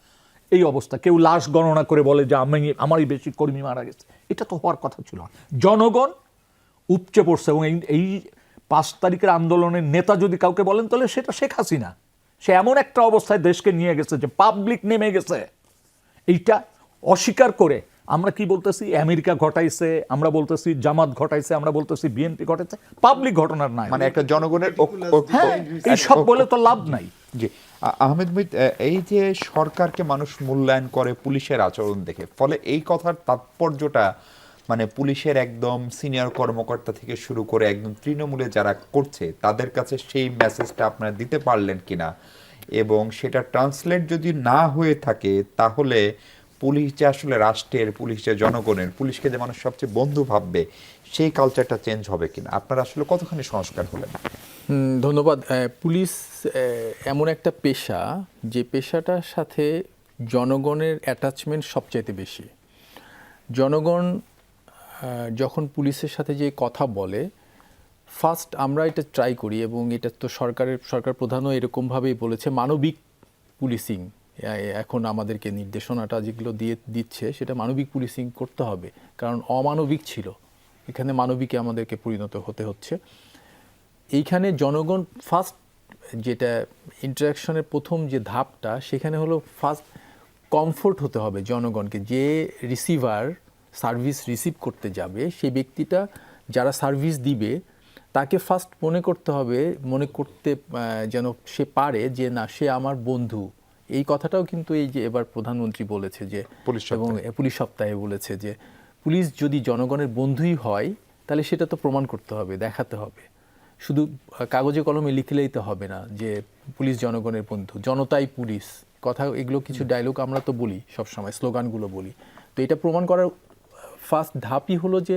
এই অবস্থা। কেউ লাশ গণনা করে বলে যে আমারই বেশি কর্মী মারা গেছে। এটা তো হওয়ার কথা ছিল না। জনগণ উপচে পড়ছে এবং এই 5 তারিখের আন্দোলনের নেতা যদি কাউকে বলেন তাহলে সেটা শেখ হাসিনা। সে এমন একটা অবস্থায় দেশকে নিয়ে গেছে যে পাবলিক নেমে গেছে। এইটা অস্বীকার করে আমরা কি বলতেছি, আমেরিকা ঘটাইছে, আমরা বলতেছি জামাত ঘটাইছে, আমরা বলতেছি বিএনপি ঘটাইছে, পাবলিক ঘটনার নাই। মানে একটা জনগণের হ্যাঁ, এই সব বলে তো লাভ নাই। জি, আহমেদ মুহিত, এই যে সরকারকে মানুষ মূল্যায়ন করে পুলিশের আচরণ দেখে, ফলে এই কথার তাৎপর্যটা মানে পুলিশের একদম সিনিয়র কর্মকর্তা থেকে শুরু করে একদম তৃণমূলে যারা করছে তাদের কাছে সেই মেসেজটা আপনারা দিতে পারলেন কিনা, এবং সেটা ট্রান্সলেট যদি না হয়ে থাকে তাহলে পুলিশ যে আসলে রাষ্ট্রের, পুলিশ যে জনগণের, পুলিশকে যে মানুষ সবচেয়ে বন্ধু ভাববে, সেই কালচারটা চেঞ্জ হবে কিনা, আপনারা আসলে কতখানি সংস্কার হলেন? ধন্যবাদ। পুলিশ এমন একটা পেশা যে পেশাটার সাথে জনগণের অ্যাটাচমেন্ট সবচাইতে বেশি। জনগণ যখন পুলিশের সাথে যে কথা বলে, ফার্স্ট আমরা এটা ট্রাই করি, এবং এটা তো সরকার প্রধানও এরকমভাবেই বলেছে, মানবিক পুলিশিং। এখন আমাদেরকে নির্দেশনাটা যেগুলো দিচ্ছে সেটা মানবিক পুলিশিং করতে হবে, কারণ অমানবিক ছিল, এখানে মানবিকে আমাদেরকে পরিণত হতে হচ্ছে। এইখানে জনগণ ফার্স্ট যেটা ইন্টারাকশনের প্রথম যে ধাপটা, সেখানে হলো ফার্স্ট কমফোর্ট হতে হবে জনগণকে। যে রিসিভার সার্ভিস রিসিভ করতে যাবে, সেই ব্যক্তিটা যারা সার্ভিস দিবে তাকে ফার্স্ট মনে করতে যেন সে পারে যে না, সে আমার বন্ধু। এই কথাটাও কিন্তু এই যে এবার প্রধানমন্ত্রী বলেছে যে, এবং পুলিশ সপ্তাহে বলেছে যে পুলিশ যদি জনগণের বন্ধুই হয় তাহলে সেটা তো প্রমাণ করতে হবে, দেখাতে হবে। শুধু কাগজে কলমে লিখলেই তো হবে না যে পুলিশ জনগণের বন্ধু, জনতাই পুলিশ, কথা এগুলো কিছু ডায়লগ আমরা তো বলি সবসময়, স্লোগানগুলো বলি। তো এটা প্রমাণ করার ফার্স্ট ধাপই হলো যে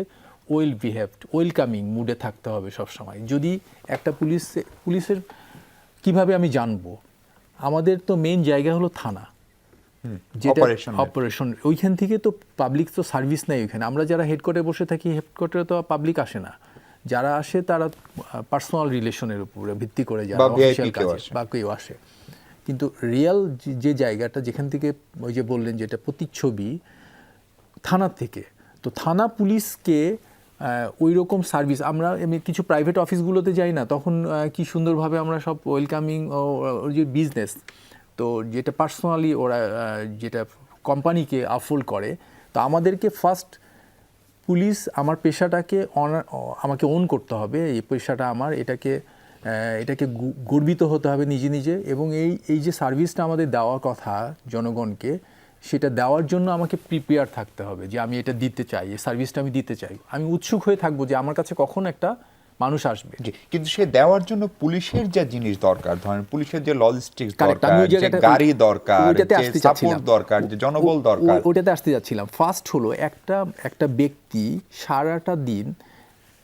ওয়েল বিহেভড, ওয়েলকামিং মুডে থাকতে হবে সবসময়। যদি একটা পুলিশের কিভাবে আমি জানবো, আমাদের তো মেইন জায়গা হলো থানা, যেটা অপারেশন, ওইখান থেকে তো পাবলিক তো সার্ভিস নেই ওইখানে। আমরা যারা হেডকোয়ার্টারে বসে থাকি, হেডকোয়ার্টারে তো পাবলিক আসে না, যারা আসে তারা পার্সোনাল রিলেশনের উপরে ভিত্তি করে যারা অফিসিয়াল কাজে বা কেউ আসে। কিন্তু রিয়েল যে জায়গাটা যেখান থেকে ওই যে বললেন যেটা প্রতিচ্ছবি থানা থেকে, তো থানা পুলিশকে ওই রকম সার্ভিস আমরা এমনি কিছু প্রাইভেট অফিসগুলোতে যাই না, তখন কি সুন্দরভাবে আমরা সব ওয়েলকামিং যে বিজনেস, তো যেটা পার্সোনালি ওরা যেটা কোম্পানিকে আফোল্ড করে। তো আমাদেরকে ফার্স্ট পুলিশ আমার পেশাটাকে আমাকে ওন করতে হবে, এই পেশাটা আমার, এটাকে গর্বিত হতে হবে নিজে নিজে, এবং এই যে সার্ভিসটা আমাদের দেওয়ার কথা জনগণকে, সেটা দেওয়ার জন্য আমাকে প্রিপেয়ার থাকতে হবে যে আমি এটা দিতে চাই, এই সার্ভিসটা আমি দিতে চাই, আমি উৎসুক হয়ে থাকবো যে আমার কাছে কখন একটা মানুষ আসবে। কিন্তু সে দেওয়ার জন্য পুলিশের যে জিনিস দরকার, ধরেন পুলিশের যে লজিস্টিক্স দরকার, যে গাড়ি দরকার, যে সাপোর্ট দরকার, যে জনবল দরকার, ওটাতে আসতে যাচ্ছিলাম। ফার্স্ট হলো একটা ব্যক্তি সারাটা দিন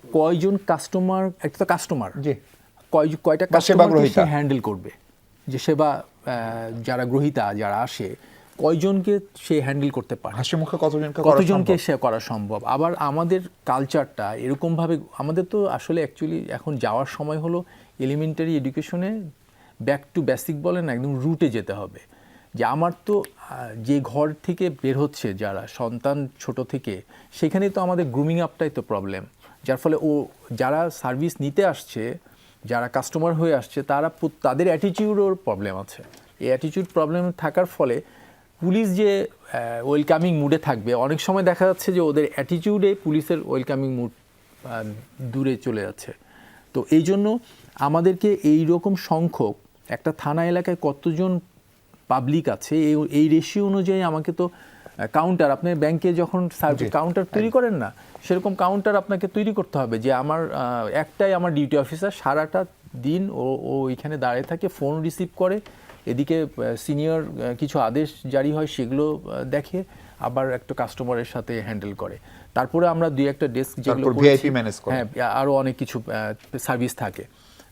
কয়জন কাস্টমার, একটা তো কাস্টমার, কয়টা কাস্টমারকে সে হ্যান্ডেল করবে, যে সেবা যারা গ্রহীতা যারা আসে কয়জনকে সে হ্যান্ডেল করতে পারে, হাসি মুখে কতজনকে সে করা সম্ভব। আবার আমাদের কালচারটা এরকমভাবে, আমাদের তো আসলে অ্যাকচুয়ালি এখন যাওয়ার সময় হলো এলিমেন্টারি এডুকেশনে ব্যাক টু বেসিক বলেন, একদম রুটে যেতে হবে। যে আমার তো যে ঘর থেকে বের হচ্ছে যারা সন্তান ছোট থেকে, সেখানে তো আমাদের গ্রুমিং আপটাই তো প্রবলেম, যার ফলে যারা সার্ভিস নিতে আসছে, যারা কাস্টমার হয়ে আসছে, তাদের অ্যাটিটিউডের প্রবলেম আছে। এই অ্যাটিটিউড প্রবলেম থাকার ফলে পুলিশ যে ওয়েলকামিং মুডে থাকবে, অনেক সময় দেখা যাচ্ছে যে ওদের অ্যাটিটিউডে পুলিশের ওয়েলকামিং মুড দূরে চলে যাচ্ছে। তো এই জন্য আমাদেরকে এই রকম সংখ্যক, একটা থানা এলাকায় কতজন পাবলিক আছে এই রেশিও অনুযায়ী আমাকে তো কাউন্টার, আপনি ব্যাংকে যখন কাউন্টার তৈরি করেন না, সেরকম কাউন্টার আপনাকে তৈরি করতে হবে যে আমার একটাই আমার ডিউটি অফিসার, সারাটা দিন ও এখানে দাঁড়িয়ে থাকে, ফোন রিসিভ করে, এদিকে সিনিয়র কিছু আদেশ জারি হয় সেগুলো দেখে, আবার একটা কাস্টমারের সাথে হ্যান্ডেল করে। তারপরে আমরা দুই একটা ডেস্ক যেগুলো তারপর করেছি, VIP ম্যানেজ করে। হ্যাঁ আরও অনেক কিছু সার্ভিস থাকে।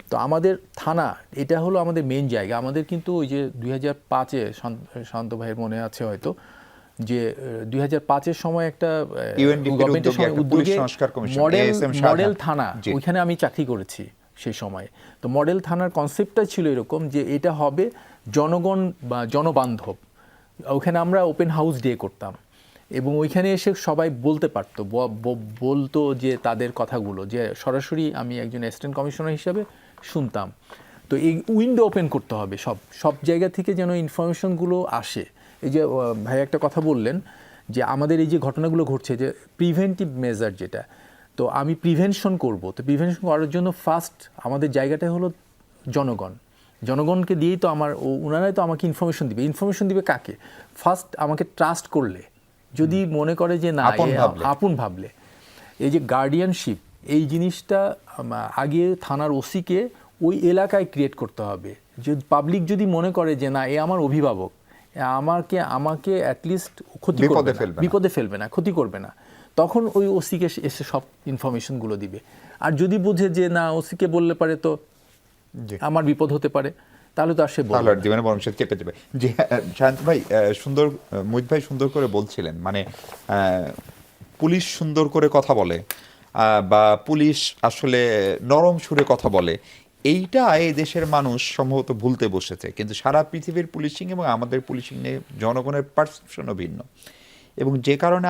তো আমাদের থানা এটা হলো আমাদের মেইন জায়গা। আমাদের কিন্তু ওই যে 2005-এ শান্ত ভাইয়ের মনে আছে হয়তো যে 2005-এর সময় একটা UNDP-র গভর্নমেন্টের উদ্যোগে একটা পুলিশ সংস্কার কমিশন, ASM শাহজাহান। মডেল থানা, জি। ওইখানে আমি চাকরি করেছি সেই সময়। তো মডেল থানার কনসেপ্টটা ছিল এরকম যে এটা হবে জনগণ বা জনবান্ধব। ওখানে আমরা ওপেন হাউস ডে করতাম এবং ওইখানে এসে সবাই বলতে পারতো, বলতো যে তাদের কথাগুলো, যে সরাসরি আমি একজন অ্যাসিস্ট্যান্ট কমিশনার হিসেবে শুনতাম। তো এই উইন্ডো ওপেন করতে হবে, সব জায়গা থেকে যেন ইনফরমেশনগুলো আসে। এই যে ভাই একটা কথা বললেন যে আমাদের এই যে ঘটনাগুলো ঘটছে, যে প্রিভেন্টিভ মেজার যেটা, তো আমি প্রিভেনশন করব। তো প্রিভেনশন করার জন্য ফার্স্ট আমাদের জায়গাটা হলো জনগণকে দিয়েই তো ওনারাই তো আমাকে ইনফরমেশন দিবে কাকে? ফার্স্ট আমাকে ট্রাস্ট করলে, যদি মনে করে যে না আপন ভাবলে। এই যে গার্ডিয়ানশিপ, এই জিনিসটা আগে থানার ওসিকে ওই এলাকায় ক্রিয়েট করতে হবে। যে পাবলিক যদি মনে করে যে না এ আমার অভিভাবক, আমাকে অ্যাটলিস্ট ক্ষতি করবে না, বিপদে ফেলবে না, ক্ষতি করবে না, তখন ওই ওসিকে এসে সব ইনফরমেশনগুলো দিবে। আর যদি বুঝে যে না ওসিকে বললে পারে তো আমার বিপদ হতে পারে, তাহলে তো আর সে বলবে না, দিবে না, বরং সে চেপে যাবে। জি শান্ত ভাই, মুহিত ভাই সুন্দর করে বলছিলেন, মানে পুলিশ সুন্দর করে কথা বলে বা পুলিশ আসলে নরম সুরে কথা বলে, এইটা এই দেশের মানুষ সম্ভবত ভুলতে বসেছে। কিন্তু সারা পৃথিবীর পুলিশিং এবং আমাদের পুলিশিং নিয়ে জনগণের পারসেপশনও ভিন্ন। এবং যে কারণে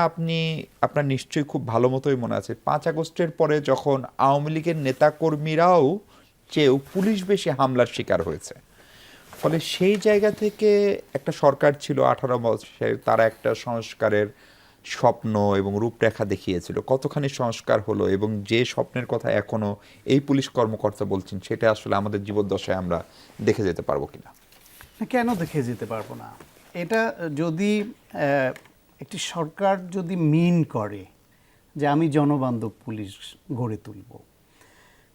আপনার নিশ্চয়ই খুব ভালো মতোই মনে আছে 5 আগস্টের পরে যখন আওয়ামী লীগের নেতাকর্মীরাও চেয়েও পুলিশ বেশি হামলার শিকার হয়েছে। ফলে সেই জায়গা থেকে একটা সরকার ছিল 18 বছর, তারা একটা সংস্কারের স্বপ্ন এবং রূপরেখা দেখিয়েছিল। কতখানি সংস্কার হলো এবং যে স্বপ্নের কথা এখনো এই পুলিশ কর্মকর্তা বলছেন, সেটা আসলে আমাদের জীবদ্দশায় আমরা দেখে যেতে পারবো কিনা? কেন দেখে যেতে পারবো না? এটা যদি একটি সরকার যদি মিন করে যে আমি জনবান্ধব পুলিশ গড়ে তুলব,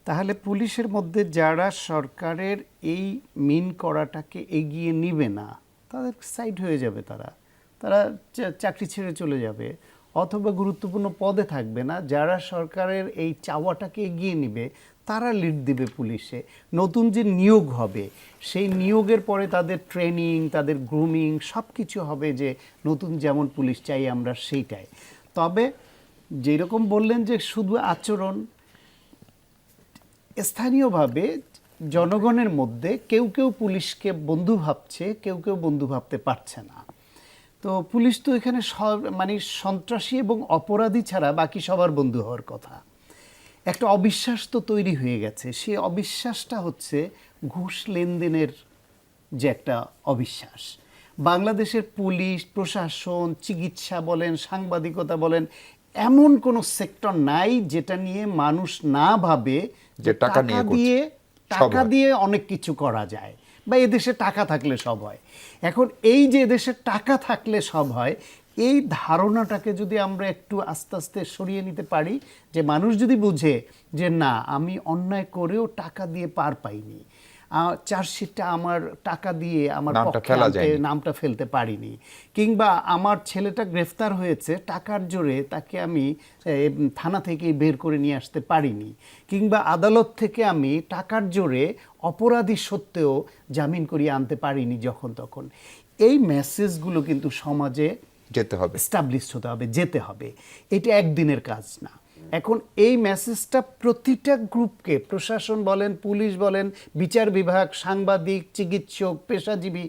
তাহলে পুলিশের মধ্যে যারা সরকারের এই মিন করাটাকে এগিয়ে নিবে না, তাদের সাইড হয়ে যাবে, তারা চাকরি ছেড়ে চলে যাবে অথবা গুরুত্বপূর্ণ পদে থাকবে না। যারা সরকারের এই চাওয়াটাকে এগিয়ে নিবে তারা লিড দিবে পুলিশে। নতুন যে নিয়োগ হবে, সেই নিয়োগের পরে তাদের ট্রেনিং, তাদের গ্রুমিং সব কিছু হবে যে নতুন যেমন পুলিশ চাই আমরা সেইটাই। তবে যেরকম বললেন যে শুধু আচরণ, স্থানীয়ভাবে জনগণের মধ্যে কেউ কেউ পুলিশকে বন্ধু ভাবছে, কেউ কেউ বন্ধু ভাবতে পারছে না। তো পুলিশ তো এখানে মানে সন্ত্রাসী এবং অপরাধী ছাড়া বাকি সবার বন্ধু হওয়ার কথা। একটা অবিশ্বাস তো তৈরি হয়ে গেছে। সেই অবিশ্বাসটা হচ্ছে ঘুষ লেনদেনের যে একটা অবিশ্বাস। বাংলাদেশের পুলিশ প্রশাসন, চিকিৎসা বলেন, সাংবাদিকতা বলেন, এমন কোনো সেক্টর নাই যেটা নিয়ে মানুষ না ভাবে যে টাকা দিয়ে অনেক কিছু করা যায় বা এদেশে টাকা থাকলে সব হয়। এখন এই যে এদেশে টাকা থাকলে সব হয়, এই ধারণাটাকে যদি আমরা একটু আস্তে আস্তে সরিয়ে নিতে পারি, যে মানুষ যদি বুঝে যে না আমি অন্যায় করেও টাকা দিয়ে পার পাইনি, চার্জশিটটা আমার টাকা দিয়ে আমার নামটা ফেলতে পারিনি, কিংবা আমার ছেলেটা গ্রেফতার হয়েছে টাকার জোরে, তাকে আমি থানা থেকে বের করে নিয়ে আসতে পারিনি, কিংবা আদালত থেকে আমি টাকার জোরে অপরাধী সত্ত্বেও জামিন করিয়ে আনতে পারিনি যখন তখন, এই মেসেজগুলো কিন্তু সমাজে যেতে হবে, এস্টাবলিশ হতে হবে, যেতে হবে। এটা একদিনের কাজ না। এখন এই মেসেজটা প্রতিটা গ্রুপকে, প্রশাসন বলেন, পুলিশ বলেন, বিচার বিভাগ, সাংবাদিক, চিকিৎসক, পেশাজীবী,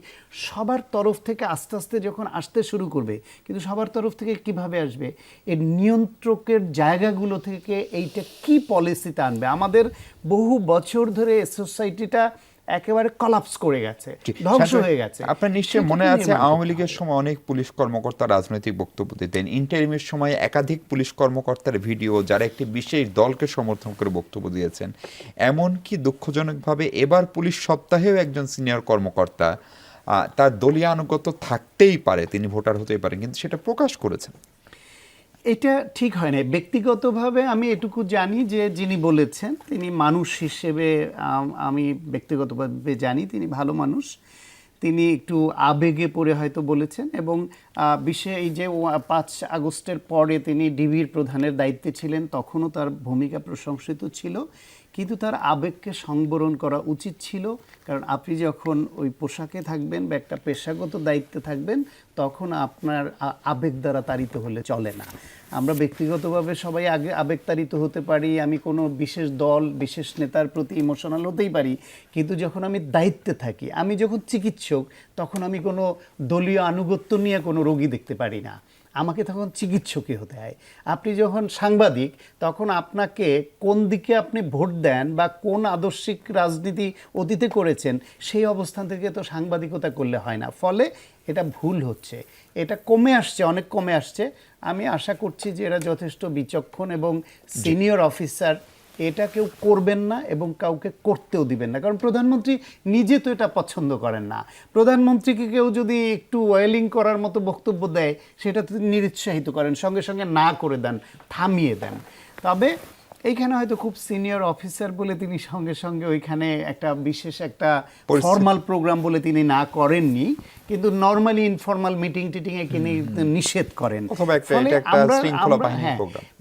সবার তরফ থেকে আস্তে আস্তে যখন আসতে শুরু করবে, কিন্তু সবার তরফ থেকে কিভাবে আসবে? এর নিয়ন্ত্রকের জায়গাগুলো থেকে এইটা কি পলিসিতে আনবে? আমাদের বহু বছর ধরে সোসাইটিটা একেবারে কলাপস করে গেছে, ধ্বংস হয়ে গেছে। আপনার নিশ্চয়ই মনে আছে আওয়ামী লীগের সময় অনেক পুলিশ কর্মকর্তা রাজনৈতিক বক্তব্য দিতেন, ইন্টারিমের সময় একাধিক পুলিশ কর্মকর্তার ভিডিও যারা একটি বিশেষ দলকে সমর্থন করে বক্তব্য দিয়েছেন। এমনকি দুঃখজনকভাবে এবার পুলিশ সপ্তাহেও একজন সিনিয়র কর্মকর্তা, তার দলীয় আনুগত্য থাকতেই পারে, তিনি ভোটার হতেই পারেন, কিন্তু সেটা প্রকাশ করেছেন। এটা ঠিক হয় না। ব্যক্তিগতভাবে আমি এটুকু জানি যে যিনি বলেছেন তিনি মানুষ হিসেবে, আমি ব্যক্তিগতভাবে জানি তিনি ভালো মানুষ, তিনি একটু আবেগে পড়ে হয়তো বলেছেন, এবং এই যে 5 আগস্টের পরে তিনি ডিবির প্রধানের দায়িত্বে ছিলেন, তখনও তার ভূমিকা প্রশংসিত ছিল, কিন্তু তার আবেগকে সংবরণ করা উচিত ছিল। কারণ আপনি যখন ওই পোশাকে থাকবেন বা একটা পেশাগত দায়িত্বে থাকবেন, তখন আপনার আবেগ দ্বারা তাড়িত হলে চলে না। আমরা ব্যক্তিগতভাবে সবাই আবেগতাড়িত হতে পারি, আমি কোনো বিশেষ দল বিশেষ নেতার প্রতি ইমোশনাল হতেই পারি, কিন্তু যখন আমি দায়িত্বে থাকি, আমি যখন চিকিৎসক, তখন আমি কোনো দলীয় আনুগত্য নিয়ে কোনো রোগী দেখতে পারি না, আমাকে তখন চিকিৎসকই হতে হয়। আপনি যখন সাংবাদিক, তখন আপনাকে কোন দিকে আপনি ভোট দেন বা কোন আদর্শিক রাজনীতি অতীতে করেছেন, সেই অবস্থান থেকে তো সাংবাদিকতা করলে হয় না। ফলে এটা ভুল হচ্ছে, এটা কমে আসছে, অনেক কমে আসছে। আমি আশা করছি যে এরা যথেষ্ট বিচক্ষণ এবং সিনিয়র অফিসার, এটা কেউ করবেন না এবং কাউকে করতেও দিবেন না। কারণ প্রধানমন্ত্রী নিজে তো এটা পছন্দ করেন না। প্রধানমন্ত্রীকে কেউ যদি একটু ওয়েলিং করার মতো বক্তব্য দেয়, সেটা তো নিরুৎসাহিত করেন, সঙ্গে সঙ্গে না করে দেন, থামিয়ে দেন। তবে এইখানে হয়তো খুব সিনিয়র অফিসার বলে তিনি সঙ্গে সঙ্গে ওইখানে একটা বিশেষ একটা ফর্মাল প্রোগ্রাম বলে তিনি না করেননি, কিন্তু নর্মালি ইনফর্মাল মিটিং টিটিংয়ে তিনি নিষেধ করেন।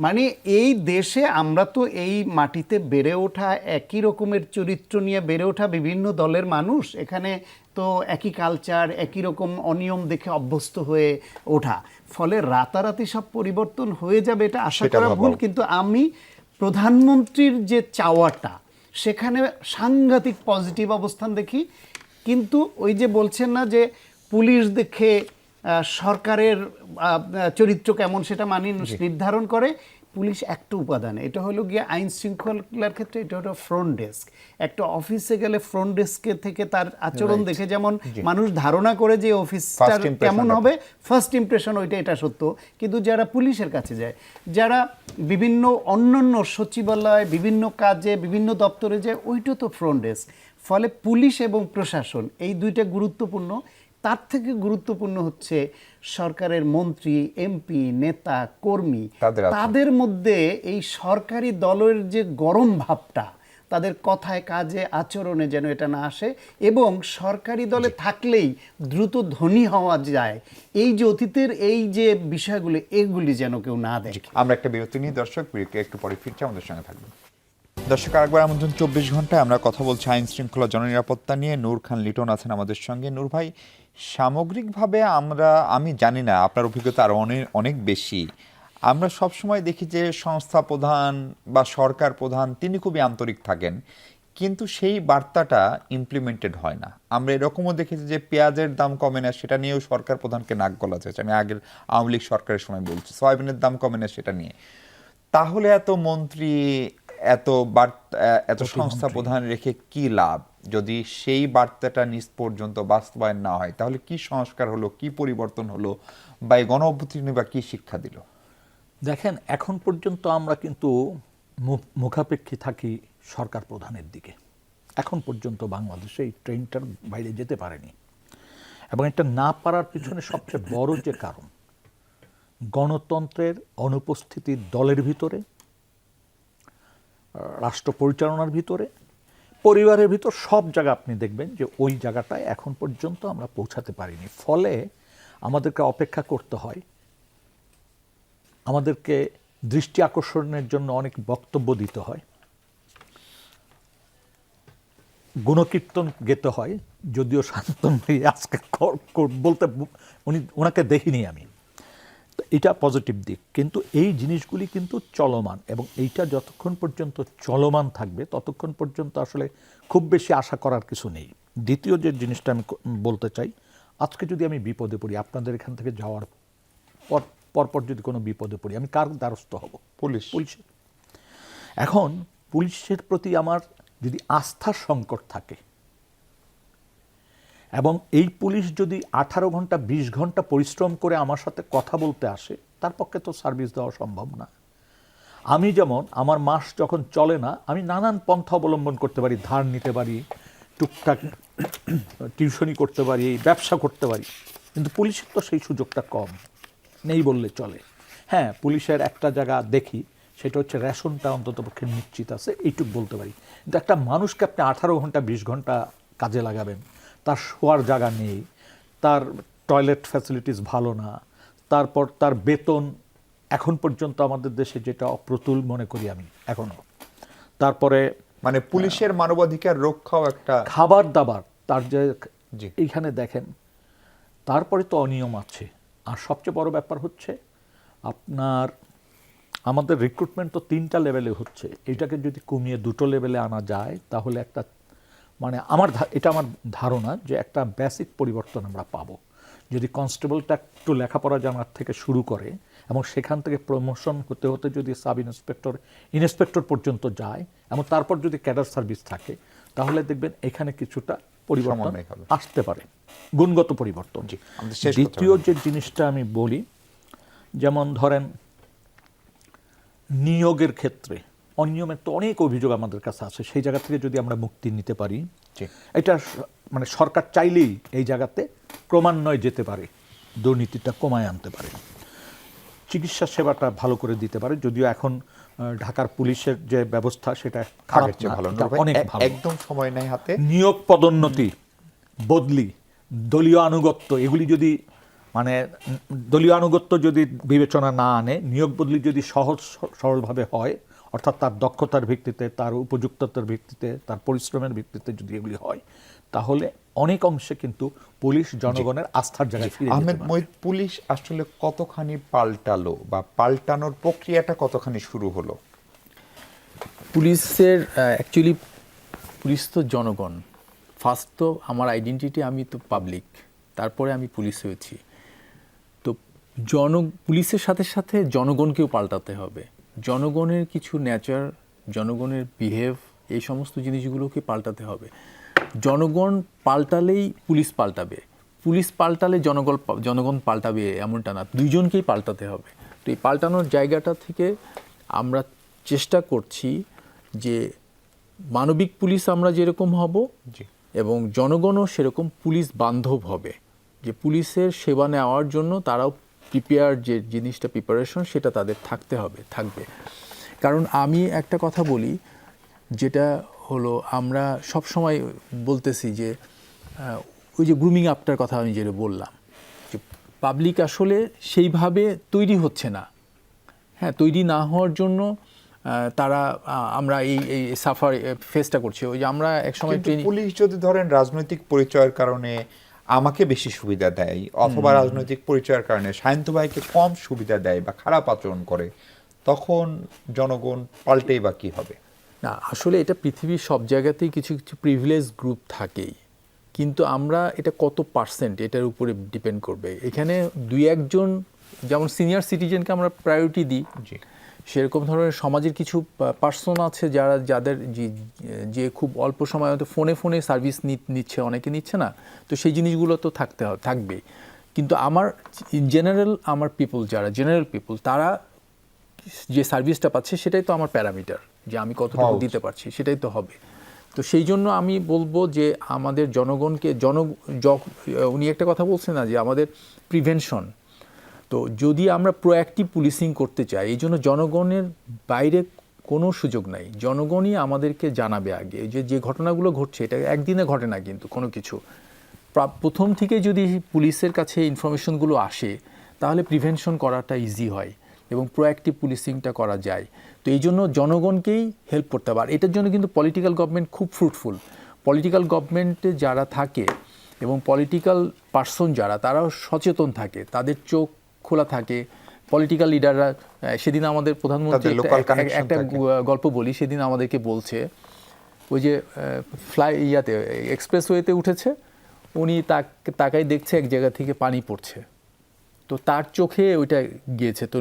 মানে এই দেশে আমরা তো এই মাটিতে বেড়ে ওঠা, একই রকমের চরিত্র নিয়ে বেড়ে ওঠা বিভিন্ন দলের মানুষ, এখানে তো একই কালচার, একই রকম অনিয়ম দেখে অভ্যস্ত হয়ে ওঠা। ফলে রাতারাতি সব পরিবর্তন হয়ে যাবে এটা আশা করা ভুল। কিন্তু আমি প্রধানমন্ত্রীর যে চাওয়াটা, সেখানে সাংঘাতিক পজিটিভ অবস্থান দেখি। কিন্তু ওই যে বলছেন না যে পুলিশ দেখে সরকারের চরিত্র কেমন সেটা নির্ধারণ করে, পুলিশ একটা উপাদান, এটা হলো গিয়ে আইন শৃঙ্খলার ক্ষেত্রে এটা হলো ফ্রন্ট ডেস্ক। একটা অফিসে গেলে ফ্রন্ট ডেস্কে থেকে তার আচরণ দেখে যেমন মানুষ ধারণা করে যে অফিসটার কেমন হবে, ফার্স্ট ইমপ্রেশন ওইটা, এটা সত্য। কিন্তু যারা পুলিশের কাছে যায়, যারা বিভিন্ন অন্যান্য সচিবালয়, বিভিন্ন কাজে, বিভিন্ন দপ্তরে যায়, ওইটা তো ফ্রন্ট ডেস্ক। ফলে পুলিশ এবং প্রশাসন এই দুইটা গুরুত্বপূর্ণ। তার থেকে গুরুত্বপূর্ণ হচ্ছে সরকারের মন্ত্রী, এমপি, নেতা, কর্মী, তাদের মধ্যে এই সরকারি দলের যে গরম ভাবটা, তাদের কথায়, কাজে, আচরণে যেন এটা না আসে, এবং সরকারি দলে থাকলেই দ্রুত ধনী হওয়া যায়, এই যে অতীতের এই যে বিষয়গুলি, এগুলি যেন কেউ না দেখে। আমরা একটা বিরতি নিয়ে দর্শক একটু পরে ফিরছি, আমাদের সঙ্গে থাকবেন। দর্শক, আরেকবার আমন্ত্রণ 24 ঘন্টায়। আমরা কথা বলছি আইন শৃঙ্খলা, জননিরাপত্তা নিয়ে। নূর খান লিটন আছেন আমাদের সঙ্গে। নূর ভাই, সামগ্রিকভাবে আমি জানি না, আপনার অভিজ্ঞতা আরও অনেক বেশি, আমরা সবসময় দেখি যে সংস্থা প্রধান বা সরকার প্রধান তিনি খুবই আন্তরিক থাকেন, কিন্তু সেই বার্তাটা ইমপ্লিমেন্টেড হয় না। আমরা এরকমও দেখেছি যে পেঁয়াজের দাম কমে না, সেটা নিয়েও সরকার প্রধানকে নাক গলা হয়েছে। আমি আগের আওয়ামী লীগ সরকারের সময় বলছি, সয়াবিনের দাম কমে না সেটা নিয়ে। তাহলে এত মন্ত্রী, এত সংস্থা প্রধান রেখে কি লাভ, যদি সেই বার্তাটা নিজ পর্যন্ত বাস্তবায়ন না হয়? তাহলে কি সংস্কার হলো, কি পরিবর্তন হলো, বা এই গণ অভ্যুত্থান বা কি শিক্ষা দিল? দেখেন, এখন পর্যন্ত আমরা কিন্তু মুখাপেক্ষী থাকি সরকার প্রধানের দিকে। এখন পর্যন্ত বাংলাদেশে এই ট্রেনটার বাইরে যেতে পারেনি, এবং এটা না পারার পিছনে সবচেয়ে বড় যে কারণ, গণতন্ত্রের অনুপস্থিতি দলের ভিতরে, রাষ্ট্র পরিচালনার ভিতরে, পরিবারের ভিতর, সব জায়গা আপনি দেখবেন যে ওই জায়গাটায় এখন পর্যন্ত আমরা পৌঁছাতে পারিনি। ফলে আমাদেরকে অপেক্ষা করতে হয়, আমাদেরকে দৃষ্টি আকর্ষণের জন্য অনেক বক্তব্য দিতে হয়, গুণকীর্তন গেতে হয়। যদিও শান্তনু আজকে বলতে ওনাকে দেখিনি আমি, তো এটা পজিটিভ দিক। কিন্তু এই জিনিসগুলি কিন্তু চলমান, এবং এইটা যতক্ষণ পর্যন্ত চলমান থাকবে ততক্ষণ পর্যন্ত আসলে খুব বেশি আশা করার কিছু নেই। দ্বিতীয় যে জিনিসটা আমি বলতে চাই, আজকে যদি আমি বিপদে পড়ি, আপনাদের এখান থেকে যাওয়ার পরপর যদি কোনো বিপদে পড়ি, আমি কার দ্বারস্থ হব? পুলিশের। এখন পুলিশের প্রতি আমার যদি আস্থার সংকট থাকে, এবং এই পুলিশ যদি 18 ঘন্টা 20 ঘন্টা পরিশ্রম করে আমার সাথে কথা বলতে আসে, তার পক্ষে তো সার্ভিস দেওয়া সম্ভব না। আমি যেমন, আমার মাস যখন চলে না, আমি নানান পন্থা অবলম্বন করতে পারি, ধার নিতে পারি, টুকটাক টিউশনি করতে পারি, ব্যবসা করতে পারি, কিন্তু পুলিশের তো সেই সুযোগটা কম, নেই বললে চলে। হ্যাঁ, পুলিশের একটা জায়গা দেখি, সেটা হচ্ছে রেশনটা অন্তত পক্ষে নিশ্চিত আছে, এইটুক বলতে পারি। কিন্তু একটা মানুষকে আপনি 18 ঘন্টা 20 ঘন্টা কাজে লাগাবেন, তার শোয়ার জায়গা নেই, তার টয়লেট ফ্যাসিলিটিস ভালো না, তারপর তার বেতন এখন পর্যন্ত আমাদের দেশে যেটা অপ্রতুল মনে করি আমি এখনো, তারপরে মানে পুলিশের মানবাধিকার রক্ষাও একটা খাবার দাবার তার যে জি। এইখানে দেখেন, তারপরে তো অনিয়ম আছে। আর সবচেয়ে বড় ব্যাপার হচ্ছে আপনার আমাদের রিক্রুটমেন্ট তো 3টা লেভেলে হচ্ছে, এটাকে যদি কমিয়ে 2টো লেভেলে আনা যায় তাহলে একটা মানে এটা আমার ধারণা যে একটা বেসিক পরিবর্তন আমরা পাবো। যদি কনস্টেবলটা একটু লেখাপড়া জানার থেকে শুরু করে এবং সেখান থেকে প্রমোশন হতে হতে যদি সাব ইন্সপেক্টর ইন্সপেক্টর পর্যন্ত যায় এবং তারপর যদি ক্যাডার সার্ভিস থাকে, তাহলে দেখবেন এখানে কিছুটা পরিবর্তন সমন্বয় হবে। আসতে পারে, গুণগত পরিবর্তন। আমাদের শেষ কথা দ্বিতীয় বলুন। যে জিনিসটা আমি বলি, যেমন ধরেন নিয়োগের ক্ষেত্রে অনিয়মের তো অনেক অভিযোগ আমাদের কাছে আছে, সেই জায়গা থেকে যদি আমরা মুক্তি নিতে পারি, জি। এটা মানে সরকার চাইলেই এই জায়গাতে ক্রমান্বয়ে যেতে পারে, দুর্নীতিটা কমায় আনতে পারে, চিকিৎসা সেবাটা ভালো করে দিতে পারে। যদিও এখন ঢাকার পুলিশের যে ব্যবস্থা সেটা খারাপ আগের চেয়ে না, ভালো এটা নূর ভাই, অনেক ভালো। একদম সময় নেই হাতে। নিয়োগ পদোন্নতি, বদলি, দলীয় আনুগত্য, এগুলি যদি মানে দলীয় আনুগত্য যদি বিবেচনা না আনে, নিয়োগ বদলি যদি সহজ সরলভাবে হয়, অর্থাৎ তার দক্ষতার ভিত্তিতে, তার উপযুক্ততার ভিত্তিতে, তার পরিশ্রমের ভিত্তিতে যদি এগুলি হয়, তাহলে অনেক অংশে কিন্তু পুলিশ জনগণের আস্থার জায়গায় ফিরে যেতে আহমেদ পারে। মহিদ, পুলিশ আসলে কতখানি পাল্টালো বা পাল্টানোর প্রক্রিয়াটা কতখানি শুরু হলো? পুলিশের অ্যাকচুয়ালি পুলিশ তো জনগণ। ফার্স্ট তো আমার আইডেন্টিটি, আমি তো পাবলিক, তারপরে আমি পুলিশ হয়েছি। তো পুলিশের সাথে সাথে জনগণকেও পাল্টাতে হবে। জনগণের কিছু নেচার, জনগণের বিহেভ, এই সমস্ত জিনিসগুলোকে পাল্টাতে হবে। জনগণ পাল্টালেই পুলিশ পাল্টাবে, পুলিশ পাল্টালে জনগণ পাল্টাবে এমনটা না, দুইজনকেই পাল্টাতে হবে। তো এই পাল্টানোর জায়গাটা থেকে আমরা চেষ্টা করছি যে মানবিক পুলিশ আমরা যেরকম হব জি। এবং জনগণও সেরকম পুলিশ বান্ধব হবে, যে পুলিশের সেবা নেওয়ার জন্য তারাও প্রিপেয়ার, যে জিনিসটা প্রিপারেশন সেটা তাদের থাকবে। কারণ আমি একটা কথা বলি, যেটা হলো আমরা সব সময় বলতেছি যে ওই যে গ্রুমিং আপটার কথা আমি যেটা বললাম, যে পাবলিক আসলে সেইভাবে তৈরি হচ্ছে না। হ্যাঁ, তৈরি না হওয়ার জন্য তারা আমরা এই সাফার ফেসটা করছি। ওই যে আমরা একসময় কিন্তু পুলিশ যদি ধরেন রাজনৈতিক পরিচয়ের কারণে আমাকে বেশি সুবিধা দেয়, অথবা রাজনৈতিক পরিচয়ের কারণে সায়ন্ত ভাইকে কম সুবিধা দেয় বা খারাপ আচরণ করে, তখন জনগণ পাল্টেই বা কি হবে? না, আসলে এটা পৃথিবীর সব জায়গাতেই কিছু কিছু প্রিভিলেজ গ্রুপ থাকেই, কিন্তু আমরা এটা কত পার্সেন্ট এটার উপরে ডিপেন্ড করবে। এখানে 2-1 যেমন সিনিয়র সিটিজেনকে আমরা প্রায়োরিটি দিই, জি। সেরকম ধরনের সমাজের কিছু পার্সন আছে যাদের যে খুব অল্প সময় হয়তো ফোনে সার্ভিস নিচ্ছে, অনেকে নিচ্ছে না, তো সেই জিনিসগুলো তো থাকবেই। কিন্তু আমার ইন জেনারেল আমার পিপল, যারা জেনারেল পিপল, তারা যে সার্ভিসটা পাচ্ছে সেটাই তো আমার প্যারামিটার, যে আমি কতটুকু দিতে পারছি সেটাই তো হবে। তো সেই জন্য আমি বলবো যে আমাদের জনগণকে উনি একটা কথা বলছেন না, যে আমাদের প্রিভেনশন, তো যদি আমরা প্রোঅ্যাক্টিভ পুলিশিং করতে চাই, এই জন্য জনগণের বাইরে কোনো সুযোগ নাই, জনগণই আমাদেরকে জানাবে আগে যে ঘটনাগুলো ঘটছে। এটা একদিনে ঘটে না কিন্তু কোনো কিছু, প্রথম থেকে যদি পুলিশের কাছে ইনফরমেশনগুলো আসে, তাহলে প্রিভেনশন করাটা ইজি হয় এবং প্রোঅ্যাক্টিভ পুলিশিংটা করা যায়। তো এই জন্য জনগণকেই হেল্প করতে হবে। আর এটার জন্য কিন্তু পলিটিক্যাল গভর্নমেন্ট খুব ফ্রুটফুল। পলিটিক্যাল গভর্নমেন্টে যারা থাকে এবং পলিটিক্যাল পার্সন যারা, তারাও সচেতন থাকে, তাদের চোখ খোলা থাকে। পলিটিক্যাল লিডাররা, সেদিন আমাদের প্রধানমন্ত্রী একটা গল্প বলি, সেদিন আমাদেরকে বলছে, ওই যে এক্সপ্রেসওয়েতে উঠেছে, উনি তাকাই দেখছে এক জায়গা থেকে পানি পড়ছে, তো তার চোখে ওইটা গিয়েছে। তো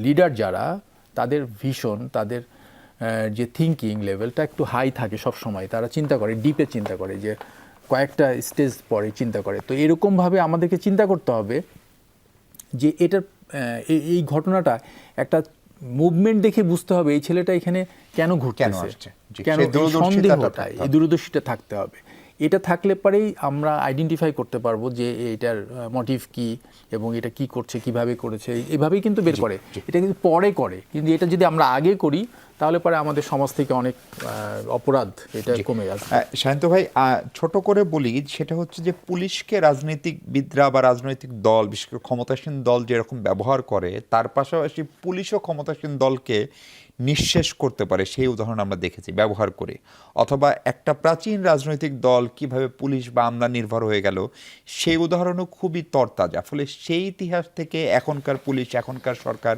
লিডার যারা, তাদের ভিশন, তাদের যে থিঙ্কিং লেভেলটা একটু হাই থাকে সব সময়, তারা চিন্তা করে, ডিপে চিন্তা করে, যে কয়েকটা স্টেজ পরে চিন্তা করে। তো এরকমভাবে আমাদেরকে চিন্তা করতে হবে যে এটার এই ঘটনাটা একটা মুভমেন্ট দেখে বুঝতে হবে এই ছেলেটা এখানে কেন ঘুরতেছে, কেন সন্দেহটা, এই দূরদর্শিতা থাকতে হবে। এটা থাকলে পরেই আমরা আইডেন্টিফাই করতে পারবো যে এটার মোটিভ কি এবং এটা কি করছে, কিভাবে করেছে, এভাবেই কিন্তু বের করে। এটা কিন্তু পরে করে, কিন্তু এটা যদি আমরা আগে করি তাহলে পরে আমাদের সমাজ থেকে অনেক অপরাধ এটা কমে আসবে। শান্ত ভাই, ছোট করে বলি, সেটা হচ্ছে যে পুলিশকে রাজনীতিবিদরা বা রাজনৈতিক দল, বিশেষ করে ক্ষমতাসীন দল যেরকম ব্যবহার করে, তার পাশাপাশি পুলিশও ক্ষমতাসীন দলকে নিঃশেষ করতে পারে, সেই উদাহরণ আমরা দেখেছি ব্যবহার করে। অথবা একটা প্রাচীন রাজনৈতিক দল কিভাবে পুলিশ বা আমলা নির্ভর হয়ে গেল, সেই উদাহরণও খুবই তরতাজা। ফলে সেই ইতিহাস থেকে এখনকার পুলিশ, এখনকার সরকার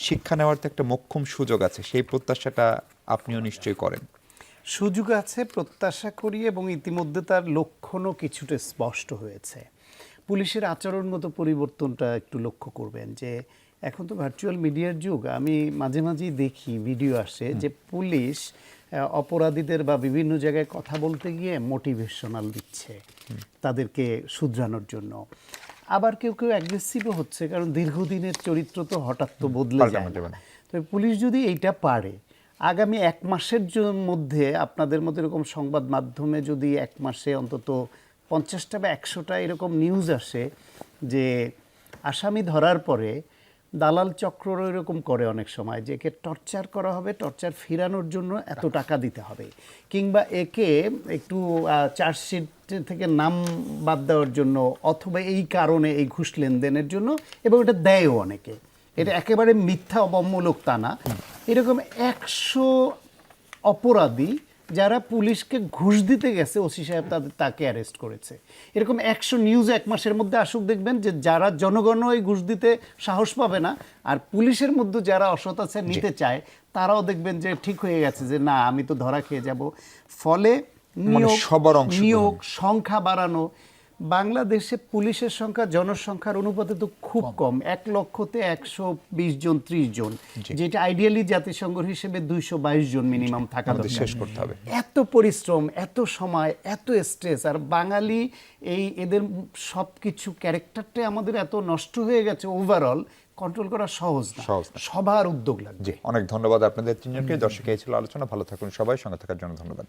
শিক্ষা নেওয়ার তো একটা মোক্ষম সুযোগ আছে, সেই প্রত্যাশাটা আপনিও নিশ্চয়ই করেন। সুযোগ আছে, প্রত্যাশা করি, এবং ইতিমধ্যে তার লক্ষণও কিছুটা স্পষ্ট হয়েছে। পুলিশের আচরণগত পরিবর্তনটা একটু লক্ষ্য করবেন যে এখন তো ভার্চুয়াল মিডিয়ার যুগ। আমি মাঝে মাঝেই দেখি ভিডিও আসে যে পুলিশ অপরাধীদের বা বিভিন্ন জায়গায় কথা বলতে গিয়ে মোটিভেশনাল দিচ্ছে তাদেরকে শুধরানোর জন্য। আবার কেউ কেউ অ্যাগ্রেসিভও হচ্ছে, কারণ দীর্ঘদিনের চরিত্র তো হঠাৎ তো বদলে যায় না। তবে পুলিশ যদি এইটা পারে, আগামী 1 মাসের মধ্যে আপনাদের মতো এরকম সংবাদ মাধ্যমে যদি 1 মাসে অন্তত 50টা বা 100টা এরকম নিউজ আসে যে আসামি ধরার পরে দালাল চক্ররও এরকম করে অনেক সময়, যে একে টর্চার করা হবে, টর্চার ফিরানোর জন্য এত টাকা দিতে হবে, কিংবা একে একটু চার্জশিট থেকে নাম বাদ দেওয়ার জন্য, অথবা এই কারণে এই ঘুষ লেনদেনের জন্য, এবং এটা দেয়ও অনেকে। এটা একেবারে মিথ্যা অবমূলক তা না। এরকম 100 অপরাধী যারা পুলিশকে ঘুষ দিতে গেছে, ওসি সাহেব তাকে অ্যারেস্ট করেছে। এরকম 100 নিউজ 1 মাসের মধ্যে আসুক, দেখবেন যে যারা জনগণ ওই ঘুষ দিতে সাহস পাবে না, আর পুলিশের মধ্যে যারা অসৎ আছে নিতে চায়, তারাও দেখবেন যে ঠিক হয়ে গেছে যে না, আমি তো ধরা খেয়ে যাব। ফলে নিয়োগ সংখ্যা বাড়ানো। বাংলাদেশে পুলিশের সংখ্যা জনসংখ্যার অনুপাতে তো খুব কম, 1 লক্ষতে 120 জন 30 জন, যেটা আইডিয়ালি জাতিসংঘ হিসেবে 222 জন মিনিমাম থাকা শেষ করতে হবে। এত পরিশ্রম, এত সময়, এত স্ট্রেস, আর বাঙালি এদের সব কিছু ক্যারেক্টারটাই আমাদের এত নষ্ট হয়ে গেছে, ওভারঅল কন্ট্রোল করা সহজ না, সবার উদ্যোগ লাগবে। অনেক ধন্যবাদ আপনাদের তিনজনকে। দর্শক, এই ছিল আলোচনা। ভালো থাকুন সবাই, সঙ্গে থাকার জন্য ধন্যবাদ।